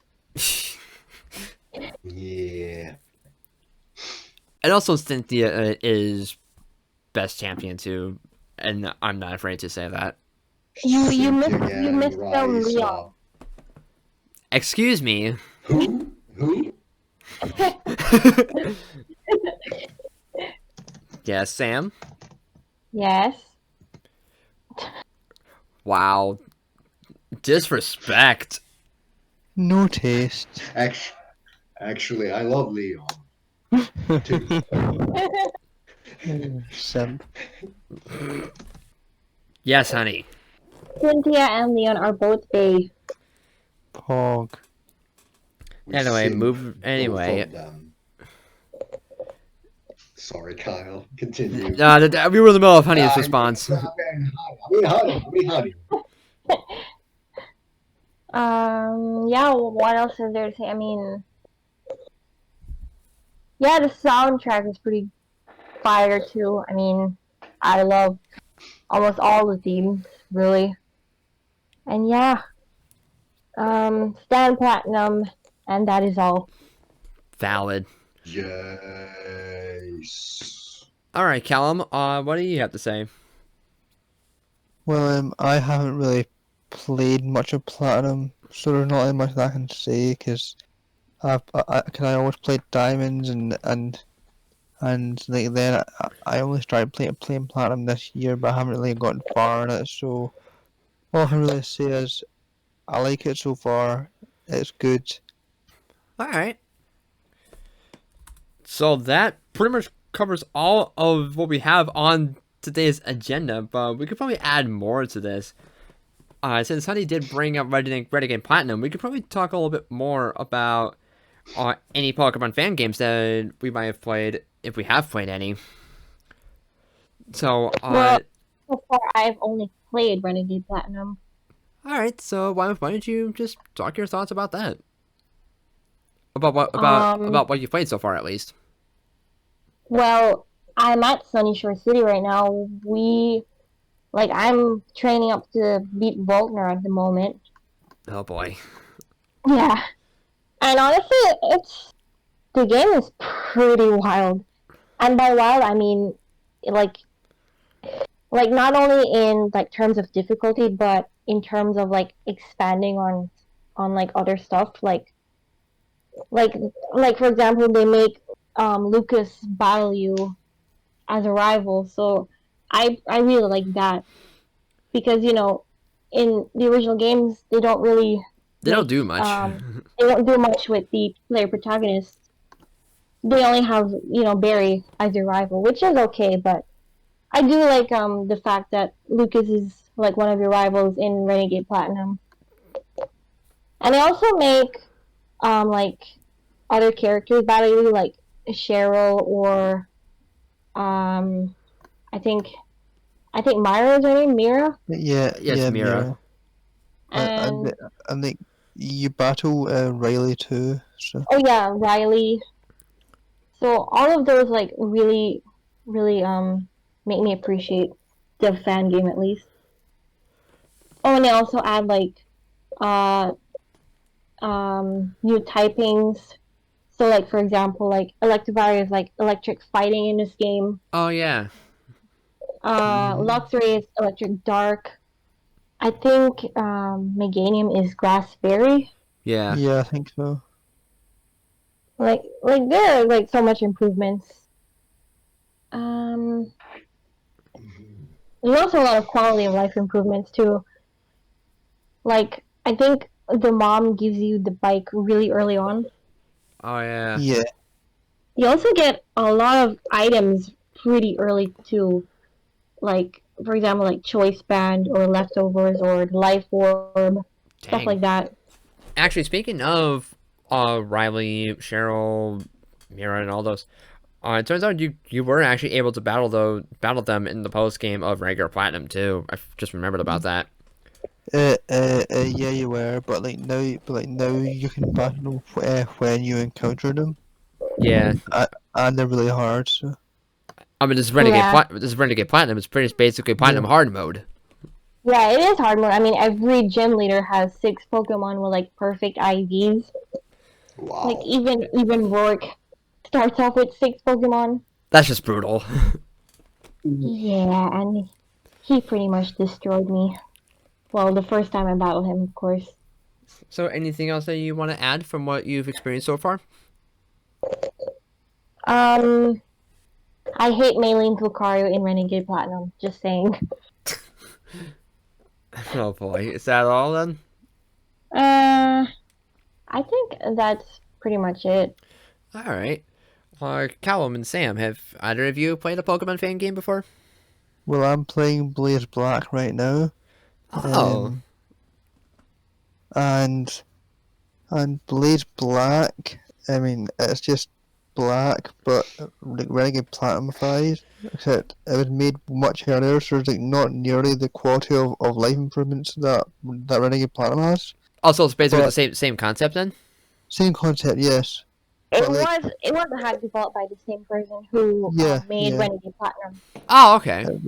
Yeah. and also Cynthia is best champion too, and I'm not afraid to say that. You Cynthia missed rise Leon. up. Excuse me. Who? Yes, Sam. Yes. Wow. Disrespect. No taste. Actually, I love Leon. Too. Simp. Yes, honey. Cynthia and Leon are both A. Pog. We Anyway, simp move. Anyway, both of them. Sorry, Kyle. Continue. we were in the middle of Honey's response. Honey. Yeah, what else is there to say? I mean, yeah, the soundtrack is pretty fire too. I mean, I love almost all the themes, really. And yeah, Stan Platinum, and that is all. Valid. Yes. All right, Callum. What do you have to say? Well, I haven't really played much of Platinum, so there's not really much that I can say because I always played Diamonds and like then I only started playing Platinum this year, but I haven't really gotten far in it. So all I can really say is I like it so far. It's good. All right. So that pretty much covers all of what we have on today's agenda, but we could probably add more to this. Since Honey did bring up Renegade Platinum, we could probably talk a little bit more about any Pokemon fan games that we might have played, if we have played any. So, Well, so far I've only played Renegade Platinum. alright, so why don't you just talk your thoughts about that? About what what you played so far, at least. Well, I'm at Sunny Shore City right now. I'm training up to beat Volkner at the moment. Oh boy. Yeah. And honestly, the game is pretty wild. And by wild, I mean like not only in like terms of difficulty, but in terms of like expanding on like other stuff. Like like for example, they make Lucas battle you as a rival. So I really like that because in the original games they don't really They don't make do much. they don't do much with the player protagonists. They only have Barry as your rival, which is okay, but I do like the fact that Lucas is like one of your rivals in Renegade Platinum, and they also make like other characters battle you, like Cheryl or um I think Myra is her name, Mira, Yeah, Yes, yeah, Mira. Mira. and And like you battle Riley too. So oh yeah, Riley. So all of those like really make me appreciate the fan game at least. Oh, and they also add like uh new typings. So like for example, like Electivire is like electric fighting in this game. Oh yeah. Luxray is electric dark. I think Meganium is grass fairy. Yeah. yeah, I think so. Like there are like so much improvements. Um, there's also a lot of quality of life improvements too. Like I think the mom gives you the bike really early on. Oh yeah. Yeah, You also get a lot of items pretty early too. Like for example, like choice band or leftovers or life orb, stuff Dang. like that. Actually, speaking of Riley, Cheryl, Mira, and all those, it turns out you were actually able to battle them in the post game of regular platinum too. Just remembered about that. yeah, you were, but now you can battle when you encounter them, Yeah. and they're really hard. So I mean, Yeah. This is Renegade Platinum. It's pretty basically Platinum yeah, hard mode. Yeah, it is hard mode. I mean, every gym leader has 6 Pokemon with like perfect IVs. Like Wow. even Rourke starts off with 6 Pokemon. That's just brutal. Yeah, and he pretty much destroyed me. Well, the first time I battled him, of course. So, anything else that you want to add from what you've experienced so far? Um, I hate Maylene Lucario in Renegade Platinum. Just saying. Oh boy, is that all then? Uh, I think that's pretty much it. All right. Callum and Sam, have either of you played a Pokemon fan game before? well, I'm playing Blaze Black right now, Oh, and Blaze Black. I mean, it's just black, but like Renegade Platinum-fied, except it was made much earlier, so it's like not nearly the quality of life improvements that Renegade Platinum has. also it's basically the But same concept then. same concept, yes. It But like, was a hack developed by the same person who yeah, made yeah. Renegade Platinum. Oh, okay. It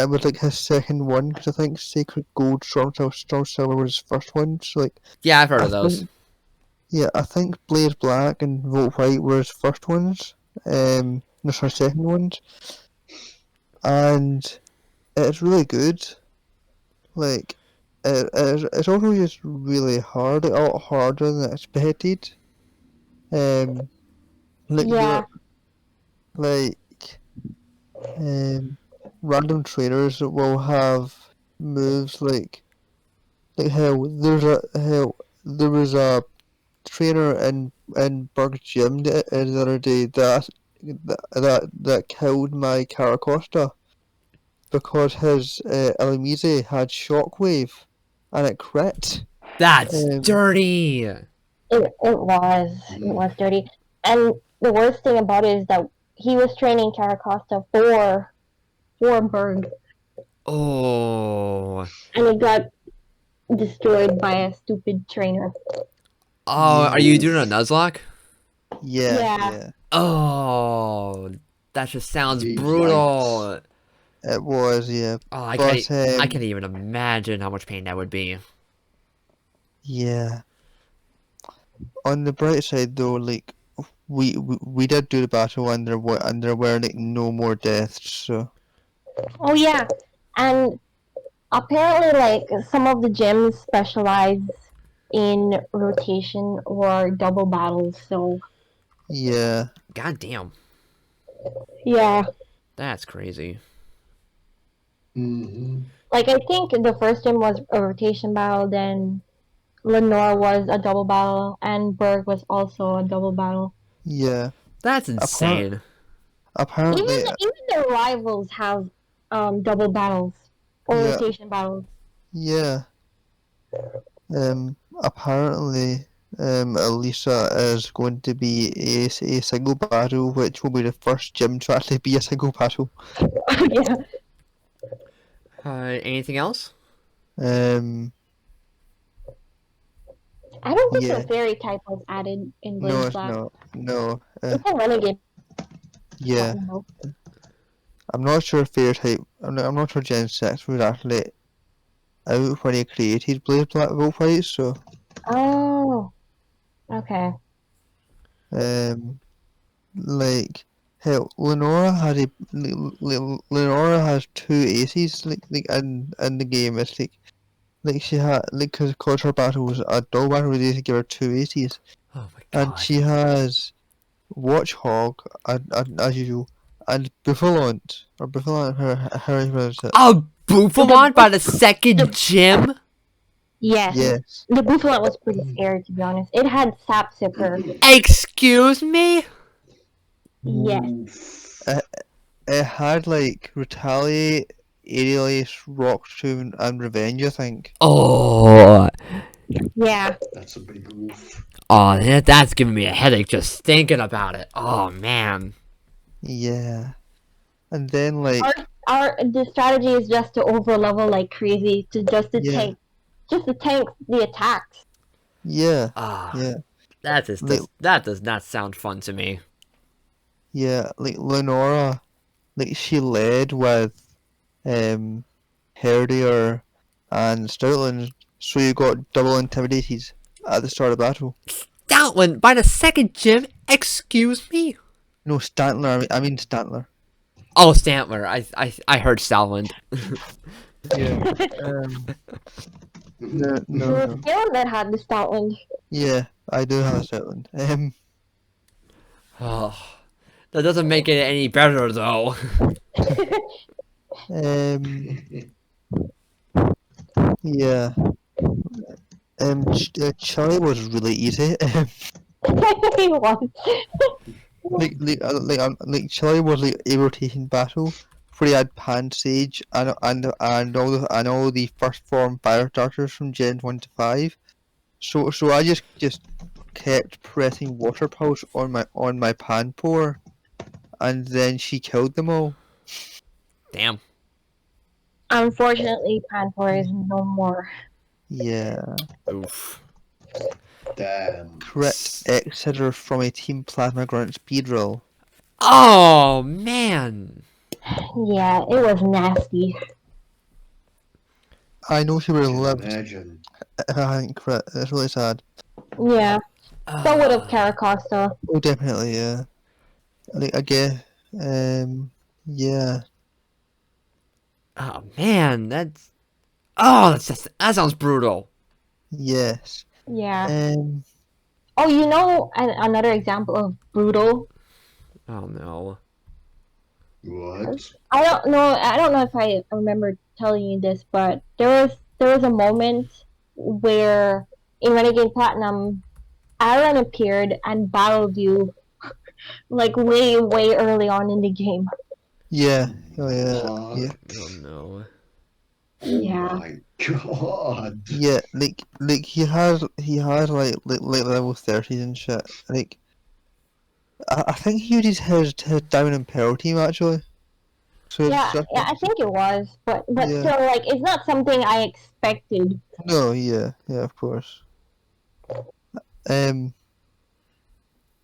was like his second one because I think Sacred Gold, Storm Silver was his first one. So like, Yeah, I've heard I of those. think yeah, I think Blaze Black and Volt White were his first ones. No, sorry, second ones, and it's really good. Like, it's also just really hard, like, a lot harder than expected. Um, like Yeah, the like random trainers that will have moves like how there was a trainer in Berg's gym the other day that killed my Caracosta because his Elimize had Shockwave and it crit. That's Um, dirty. it was dirty. And the worst thing about it is that he was training Caracosta for Berg, Oh. and it got destroyed by a stupid trainer. Oh, yeah, are you doing a Nuzlocke? yeah, Yeah. yeah. Oh, that just sounds Yikes. brutal. It was, yeah, Oh, but I can't even imagine how much pain that would be. yeah. On the bright side, though, like we did do the battle, and there were like no more deaths. So Oh yeah, and apparently, like some of the gyms specialize in rotation or double battles. So yeah, God damn. yeah, That's crazy. Hmm. like I think the first gym was a rotation battle, then Lenore was a double battle, and Berg was also a double battle. yeah. That's Appar- insane. apparently, Even the rivals have double battles or yeah, rotation battles. yeah. Apparently, Elisa is going to be a single battle, which will be the first gym to actually be a single battle. Yeah, Anything else? Um, I don't think yeah. the fairy type was added in No, Blaze it's Black. not. No. It's a renegade Yeah. Platinum though. I'm not sure if Fair type. I'm not sure Gen 6 was actually out when he created Blaze Black Volt Fights, so Oh, okay. um like hell Lenora had Lenora has two aces like in the game. It's like she had like cause her battle was a double battle where they give her two aces. Oh my And god. she has Watchhog and as usual and Buffalont how you pronounce it. A Buffalant by the second the- gym? Yes. Yes. The Buffalo was pretty scary to be honest. It had Sap Sipper. Excuse me? Yes. It had like Retaliate, Aerial Ace, Rock Tomb, and Revenge, I think. Oh. Yeah. That's a big oof. Oh, that's giving me a headache just thinking about it. Oh, man. Yeah. And then like The strategy is just to overlevel like crazy to yeah, tank the attacks. yeah, Ah, yeah, like that does not sound fun to me. yeah, like Lenora, like she led with um Herdier and Stoutland, so you got double intimidated at the start of battle. Stoutland by the second gym? Excuse me? No, Stantler. I mean Stantler. Oh, Stantler. I heard Stoutland. Yeah. No, It no, was no. Galen that had the Stoutland. Yeah, I do have a Stoutland. Oh, that doesn't make it any better, though. Um, yeah. Chile was really easy. He won. Like Chile was like a rotation battle where you had Pan Sage and all the first form fire starters from Gen 1 to 5. So I just kept pressing Water Pulse on my Panpour, and then she killed them all. Damn. Unfortunately, Pantor is no more. Yeah. Oof. Damn. Crit Exeter from a Team Plasma Grunt speed roll. Oh, man. Yeah, it was nasty. I know she would have Can lived. imagine. I think crit. It's really sad. Yeah, so would have Ah. Caracosta. Oh, definitely, yeah. Like again, yeah, Oh, man. That's. Oh, that sounds brutal. yes. Yeah. Um, Oh, you know another example of brutal. Oh, no. What? I don't know. I don't know if I remember telling you this, but there was a moment where in Renegade Platinum, Aaron appeared and battled you like way early on in the game. yeah. Oh, yeah. Fuck. Yeah. Oh, no. Oh Yeah. my god. Yeah. Like he has like level 30s and shit. Like I think he uses his down and pearl team actually. So Yeah, so yeah, I think it was, but Yeah. still, like, it's not something I expected. no, yeah, of course. Um,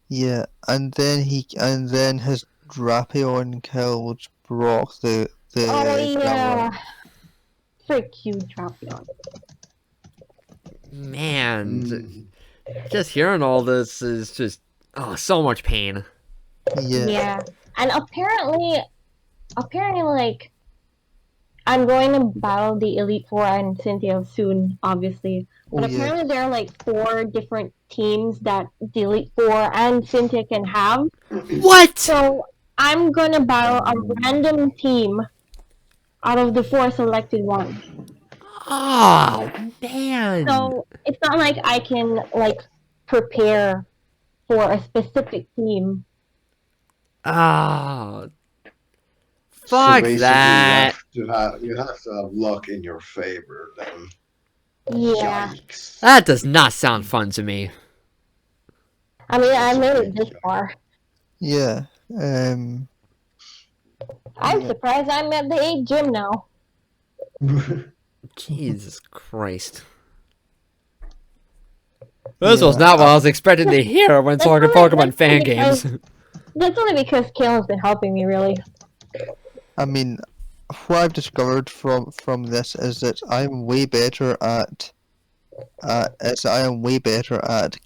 yeah, and then his Drapion killed Brock the Oh Graveler. yeah, frick you, Drapion. Man. Mm. Just hearing all this is just Oh, so much pain. Yeah. Yeah. And apparently, like, I'm going to battle the Elite Four and Cynthia soon, obviously. But Oh yeah. apparently, there are like 4 different teams that the Elite Four and Cynthia can have. What? So I'm gonna battle a random team out of the 4 selected ones. Oh, man. So it's not like I can like prepare for a specific team. Oh, So fuck basically, that. you have to have luck in your favor. Then, Yeah. yikes! That does not sound fun to me. I mean, I That's a made big it this far. Yeah. I'm Yeah. surprised I'm at the 8 gym now. Jesus Christ. This was Yeah. not what I was expecting to hear when That's talking only- Pokemon that's fan only games. That's only because Kale's been helping me, really. I mean, what I've discovered from this is that I'm way better at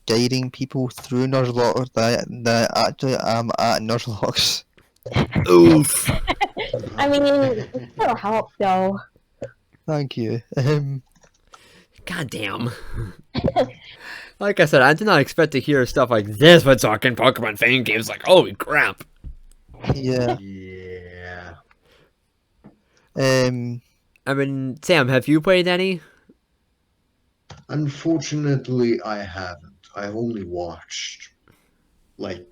guiding people through Nuzlocke than I actually am at Nuzlocke. Oof. I mean, it still helps, though. Thank you. God damn. Like I said, I did not expect to hear stuff like this when talking Pokemon fan games. Like, holy crap. Yeah. Yeah. I mean, Sam, have you played any? Unfortunately, I haven't. I've only watched, like,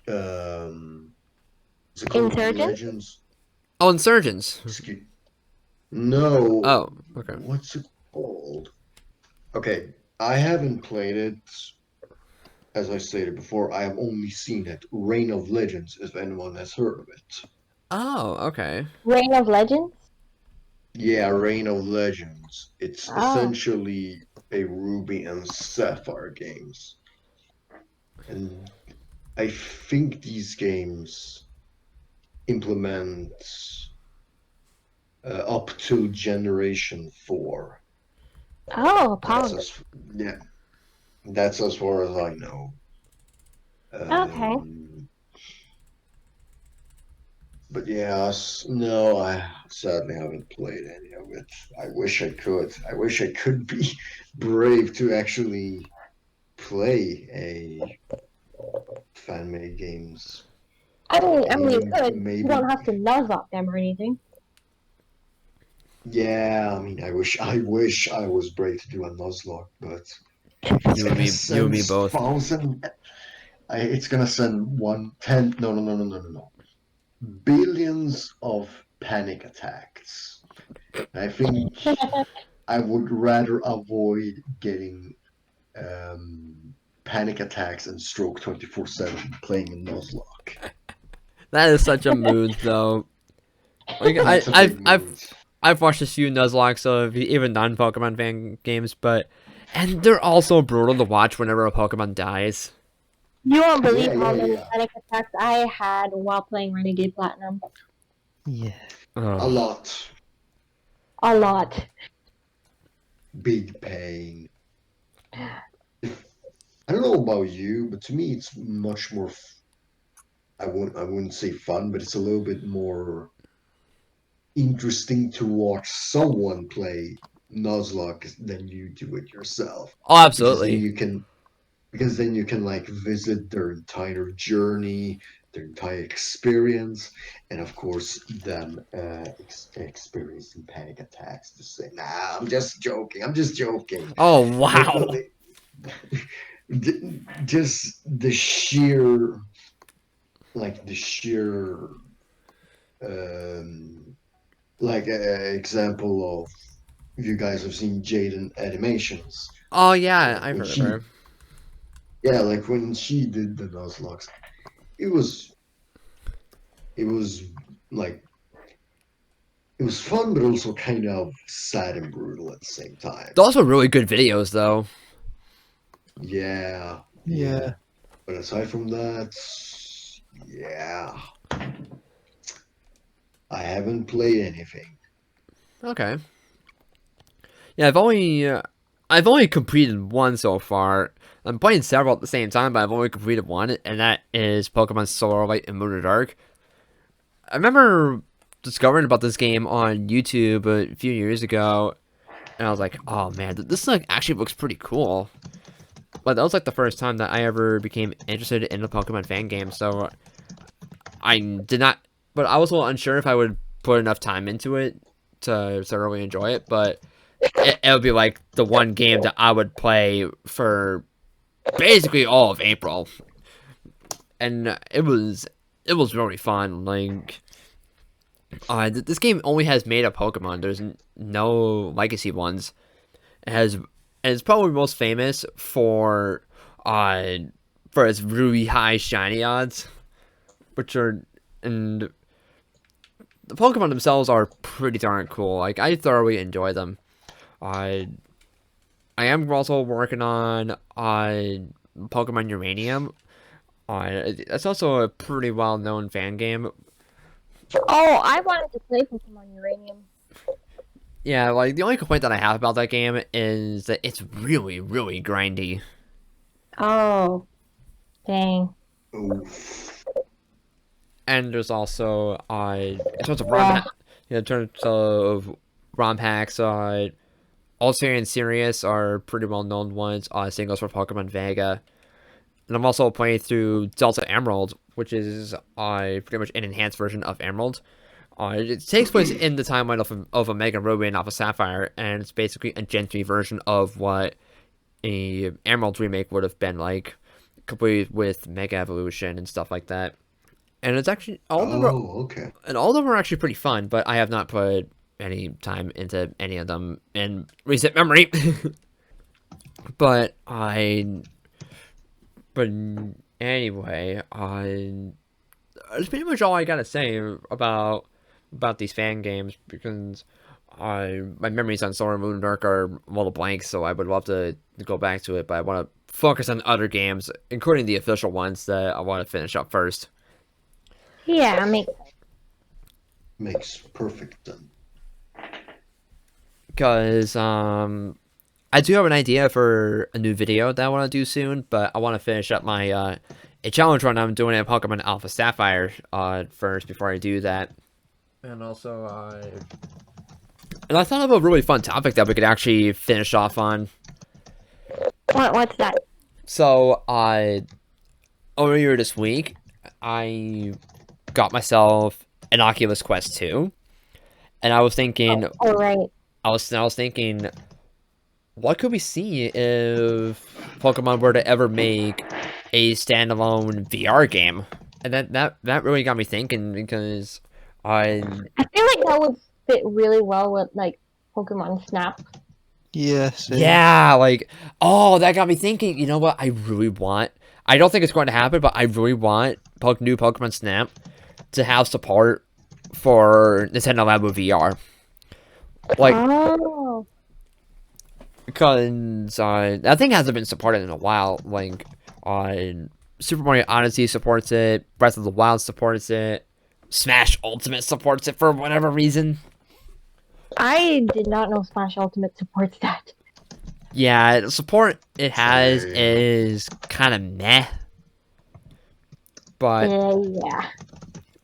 is it called Insurgent? Legends? Oh, Insurgents. Excuse. No. Oh, okay. What's it called? Okay, I haven't played it. As I stated before, I have only seen it. Reign of Legends, if anyone has heard of it. Oh, okay. Reign of Legends? Yeah, Reign of Legends. It's Oh. essentially a Ruby and Sapphire games. And I think these games implement up to Generation 4. Oh, That's Power. yeah, that's as far as I know. Okay. But yeah, no, I sadly haven't played any of it. I wish I could. I wish I could be brave to actually play a fan-made games. I mean, you Even could. maybe. You don't have to Nuzlocke them or anything. Yeah, I mean, I wish I was brave to do a Nuzlocke, but You and me both. It's gonna send 1/10. No. Billions of panic attacks. I think I would rather avoid getting panic attacks and stroke 24/7 playing in Nuzlocke. That is such a mood, though. Like, That's a big mood. I've watched a few Nuzlocks of even non-Pokemon fan games, and they're also brutal to watch whenever a Pokemon dies. You won't believe Yeah, how yeah, many yeah. panic attacks I had while playing Renegade Platinum. Yeah. A Ugh. lot. A lot. Big pain. I don't know about you, but to me it's much more I wouldn't say fun, but it's a little bit more interesting to watch someone play Nuzlocke than you do it yourself. Oh, Because then absolutely. you can like visit their entire journey, their entire experience, and of course them experiencing panic attacks to say, nah, I'm just joking, Oh, but wow. no, just the sheer like example of, if you guys have seen Jaden animations, Oh, yeah, I've when heard of she her. like when she did the Nuzlocke, it was it was like it was fun, but also kind of sad and brutal at the same time. Those are really good videos, though. Yeah. Yeah. But aside from that, yeah, I haven't played anything. Okay. Yeah, I've only completed one so far. I'm playing several at the same time, but I've only completed one, and that is Pokemon Solar Light and Moon and Dark. I remember discovering about this game on YouTube a few years ago, and I was like, oh man, this like actually looks pretty cool. But that was like the first time that I ever became interested in a Pokemon fan game, so I did not, but I was a little unsure if I would put enough time into it to thoroughly enjoy it, but it would be like the one game that I would play for basically all of April. And it was really fun. Like, this game only has made up Pokemon. There's no legacy ones. And it's probably most famous for its really high shiny odds, which are, and the Pokemon themselves are pretty darn cool. Like, I thoroughly enjoy them. I am also working on Pokemon Uranium. It's also a pretty well-known fan game. Oh, I wanted to play Pokemon Uranium. Yeah, like, the only complaint that I have about that game is that it's really, really grindy. Oh, dang. Oof. And there's also, in terms of ROM hacks, Ulcer and Sirius are pretty well-known ones. Same goes for Pokemon Vega. And I'm also playing through Delta Emerald, which is pretty much an enhanced version of Emerald. It takes place in the timeline of Omega Ruby and Alpha Sapphire, and it's basically a Gen 3 version of what a Emerald remake would have been like, complete with Mega Evolution and stuff like that. And it's actually all of them are actually pretty fun, but I have not put any time into any of them in recent memory. But anyway, that's pretty much all I gotta say about these fan games, because my memories on Solar Moon and Dark are a little blank, so I would love to go back to it, but I want to focus on other games, including the official ones that I want to finish up first. Yeah, Makes perfect sense. Because I do have an idea for a new video that I want to do soon, but I want to finish up my a challenge run I'm doing in Pokemon Alpha Sapphire first before I do that. And also, I thought of a really fun topic that we could actually finish off on. what's that? So, earlier this week, I got myself an Oculus Quest 2, and I was thinking, Oh, right. I was thinking, what could we see if Pokemon were to ever make a standalone VR game? And that really got me thinking, because I feel like that would fit really well with like Pokemon Snap. Yes. yeah, like, oh, that got me thinking. You know what? I don't think it's going to happen, but I really want new Pokemon Snap to have support for Nintendo Labo VR. Like, Oh. because that thing hasn't been supported in a while. Like, Super Mario Odyssey supports it, Breath of the Wild supports it, Smash Ultimate supports it for whatever reason. I did not know Smash Ultimate supports that. Yeah, the support it has Same. is kind of meh. But Yeah.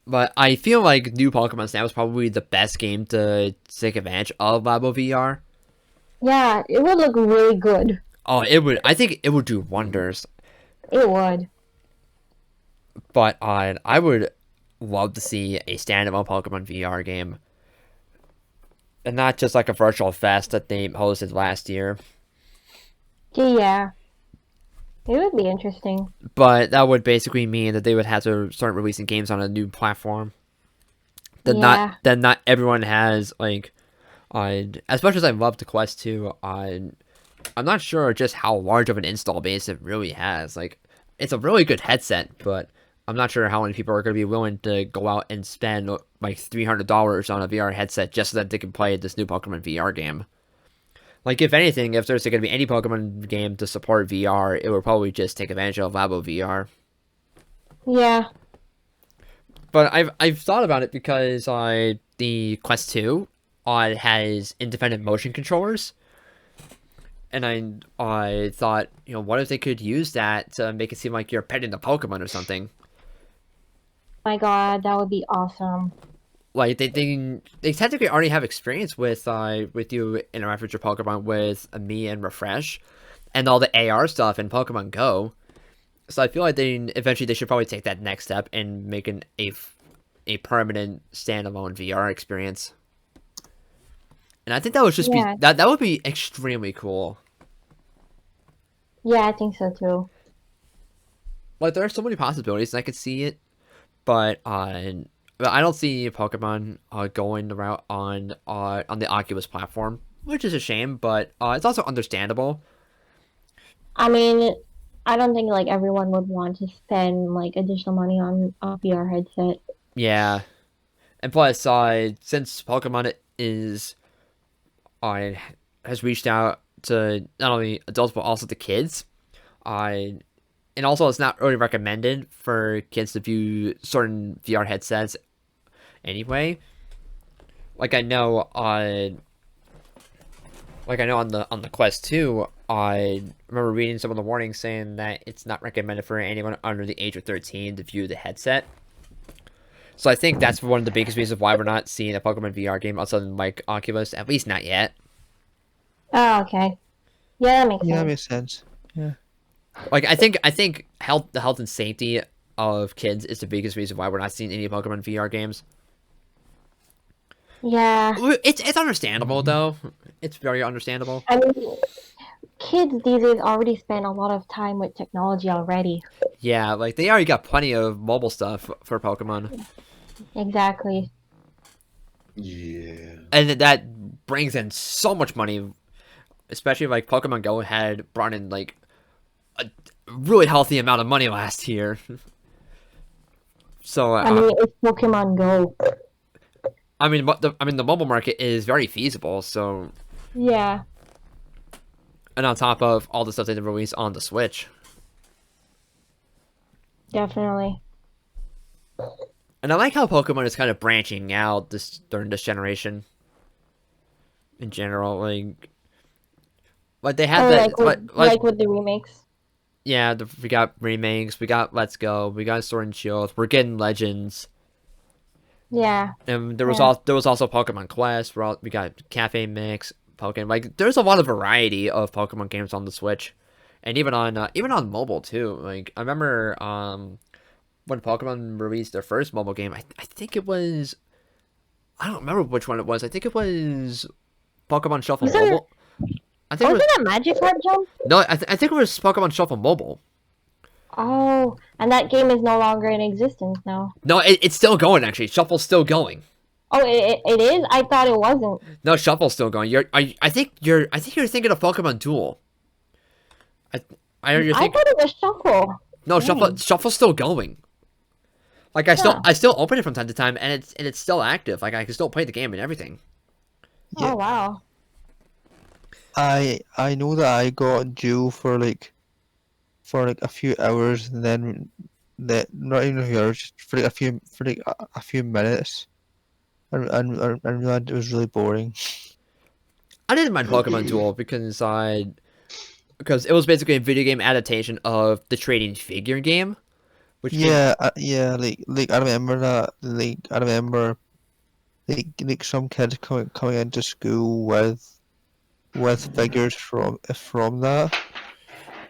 But I feel like new Pokemon Snap is probably the best game to take advantage of Labo VR. Yeah, it would look really good. Oh, it would. I think it would do wonders. It would. But I would love to see a standalone Pokemon VR game, and not just like a virtual fest that they hosted last year. Yeah. It would be interesting. But that would basically mean that they would have to start releasing games on a new platform. Yeah. Not everyone has, like, as much as I love the Quest 2, I'm not sure just how large of an install base it really has. Like, it's a really good headset, but I'm not sure how many people are going to be willing to go out and spend like $300 on a VR headset just so that they can play this new Pokemon VR game. Like, if anything, if there's going to be any Pokemon game to support VR, it would probably just take advantage of Labo VR. Yeah. But I've thought about it because the Quest 2 has independent motion controllers. And I thought, what if they could use that to make it seem like you're petting the Pokemon or something? My God, that would be awesome. Like they technically already have experience with you interact with your Pokemon with me and Refresh, and all the AR stuff in Pokemon Go. So I feel like eventually they should probably take that next step and make a permanent standalone VR experience. And I think that would just Yeah. be that would be extremely cool. Yeah, I think so too. Like there are so many possibilities, and I could see it, but I don't see Pokemon going the route on the Oculus platform, which is a shame. But it's also understandable. I mean, I don't think like everyone would want to spend like additional money on a VR headset. Yeah, and plus, since Pokemon is has reached out to not only adults but also the kids, and also it's not really recommended for kids to view certain VR headsets anyway. Like I know on the Quest 2, I remember reading some of the warnings saying that it's not recommended for anyone under the age of 13 to view the headset. So I think that's one of the biggest reasons why we're not seeing a Pokemon VR game outside of like Oculus, at least not yet. Oh, okay. Yeah, that makes Yeah, that sense. makes sense. Yeah. Like I think the health and safety of kids is the biggest reason why we're not seeing any Pokemon VR games. Yeah. It's understandable though. It's very understandable. I mean, kids these days already spend a lot of time with technology already. Yeah, like they already got plenty of mobile stuff for Pokemon, Exactly. Yeah. and that brings in so much money. Especially like Pokemon Go had brought in like a really healthy amount of money last year. So I mean, it's Pokemon Go. the mobile market is very feasible. So, Yeah. and on top of all the stuff they released on the Switch, Definitely. and I like how Pokemon is kind of branching out during this generation. In general, like they had Oh, that, like with the remakes. yeah, we got remakes, we got Let's Go, we got Sword and Shield, we're getting Legends, Yeah. and there was Yeah. also Pokemon Quest. We got Cafe Mix, Pokemon. Like there's a lot of variety of Pokemon games on the Switch, and even on mobile too. Like I remember when Pokemon released their first mobile game, I think it was, I don't remember which one it was. I think it was Pokemon Shuffle Was it- Mobile. I think it Wasn't was, that Magikarp Jump? no, I think it was Pokemon Shuffle Mobile. Oh, and that game is no longer in existence now. No, it's still going actually. Shuffle's still going. Oh, it is? I thought it wasn't. No, Shuffle's still going. I think you're thinking of Pokemon Duel. I heard you're I thinking. thought it was Shuffle. No, Dang. Shuffle's still going. Like Huh. I still open it from time to time, and it's still active. Like I can still play the game and everything. Yeah. Oh, wow. I know that I got Duel for like a few hours, and then that not even a few hours, just for like a few minutes, and realized it was really boring. I didn't mind Pokemon Duel because it was basically a video game adaptation of the trading figure game, which Yeah, yeah, like I remember that. Like I remember, like some kids coming into school with figures from that.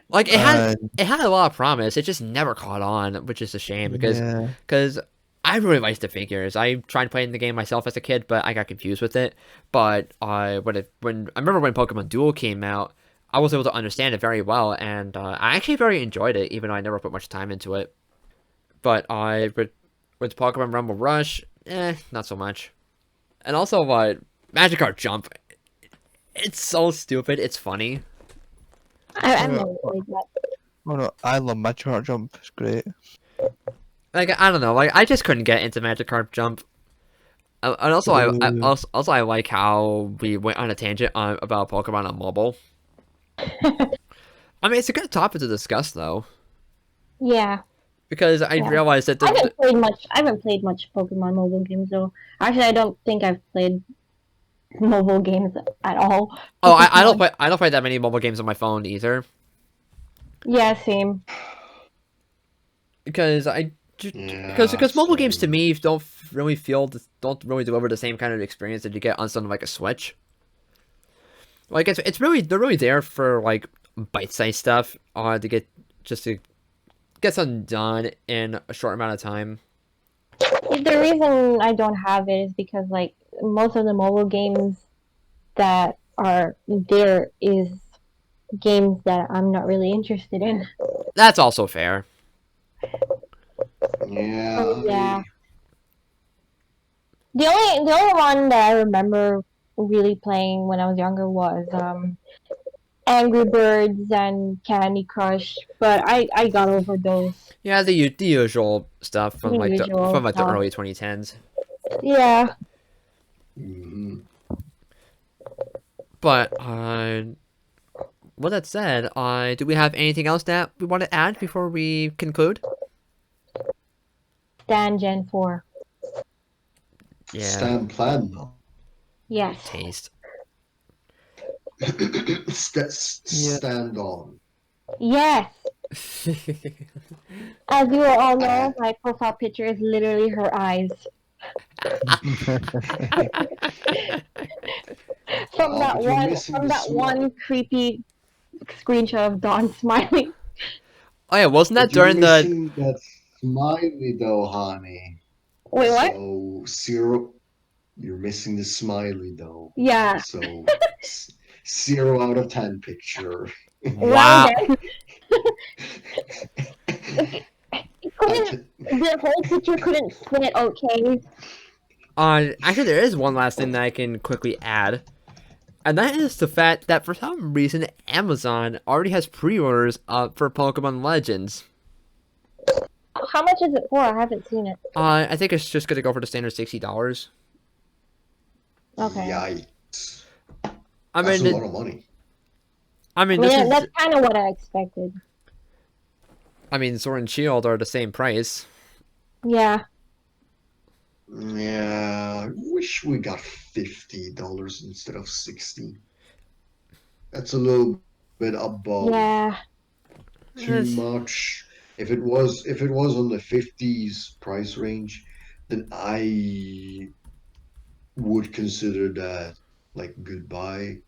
like And it had a lot of promise. It just never caught on, which is a shame yeah, because I really liked the figures. I tried playing the game myself as a kid, but I got confused with it. But when I remember when Pokemon Duel came out, I was able to understand it very well, and I actually very enjoyed it, even though I never put much time into it. But with Pokemon Rumble Rush, not so much. And also, Magikarp Jump, it's so stupid. It's funny. I've never played that. oh no, I love Magikarp Jump. It's great. Like I don't know, like I just couldn't get into Magikarp Jump. And also, Ooh. I like how we went on a tangent about Pokemon on mobile. I mean, it's a good topic to discuss though, Yeah. because I Yeah. realized that I haven't played much Pokemon mobile games though. Actually, I don't think I've played mobile games at all. Oh, I don't Pokemon. I don't play that many mobile games on my phone either Yeah, same. because Yeah, because mobile games to same. me don't really deliver the same kind of experience that you get on something like a Switch. Like it's really they're really there for like bite-sized stuff to get just to get something done in a short amount of time. The reason I don't have it is because like most of the mobile games that are there is games that I'm not really interested in. That's also fair. Yeah, So yeah, the only one that I remember really playing when I was younger was Angry Birds and Candy Crush, but I got over those. Yeah, the usual stuff The from usual like the stuff. early 2010s. Yeah. hmm But with that said, do we have anything else that we want to add before we conclude? Stan Gen 4. Yeah, Stand Platinum. Yes. taste. Stand on. Yes. As you all know, my profile picture is literally her eyes. From But you're missing from the that smile. one creepy screenshot of Dawn smiling. Oh yeah, wasn't that But you're during the? missing that smiley though, honey. Wait, what? So 0. You're missing the smiley though. Yeah. So 0 out of 10 picture. Wow. Well then, it couldn't. The whole picture couldn't fit. Okay. Actually, there is one last thing that I can quickly add, and that is the fact that for some reason Amazon already has pre-orders up for Pokemon Legends. How much is it for? I haven't seen it. I think it's just gonna go for the standard $60. Okay. Yikes. I That's mean, a lot of money. I I mean, mean, this is. that's kind of what I expected. I mean, Sword and Shield are the same price. Yeah. Yeah, I wish we got $50 instead of 60. That's a little bit above Yeah. too Yes. much. If it was on the 50s price range, then I would consider that like goodbye.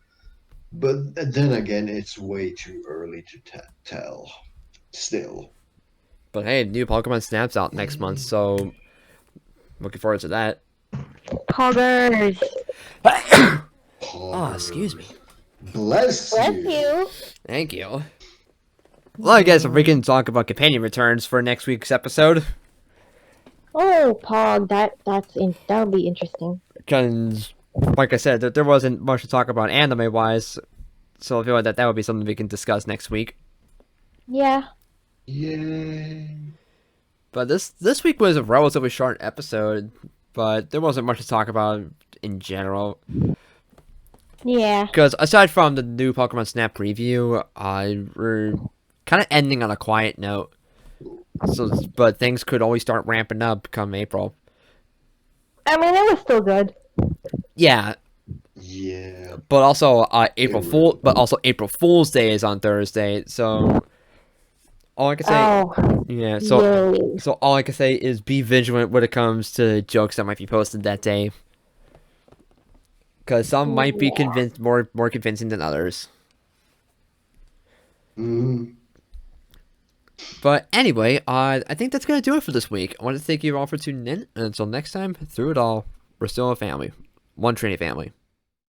But then again, it's way too early to tell. Still. But hey, new Pokemon Snap's out next month, so looking forward to that. Poggers. Oh, excuse me. Bless Bless you. you. Thank you. Well, I guess if we can talk about companion returns for next week's episode, Oh, Pog. That'll be interesting. because, like I said, there wasn't much to talk about anime-wise, so I feel like that would be something we can discuss next week. Yeah. Yay. But this week was a relatively short episode, but there wasn't much to talk about in general. Yeah. Because aside from the new Pokemon Snap preview, we're kind of ending on a quiet note. So, but things could always start ramping up come April. I mean, it was still good. Yeah, Yeah. but also But April Fool's Day is on Thursday. So all I can say, Oh. yeah. So Yay. so all I can say is be vigilant when it comes to jokes that might be posted that day. Because some might be Yeah. more convincing than others. Mhm. But anyway, I think that's gonna do it for this week. I want to thank you all for tuning in, and until next time, through it all, we're still a family, one Trinity family.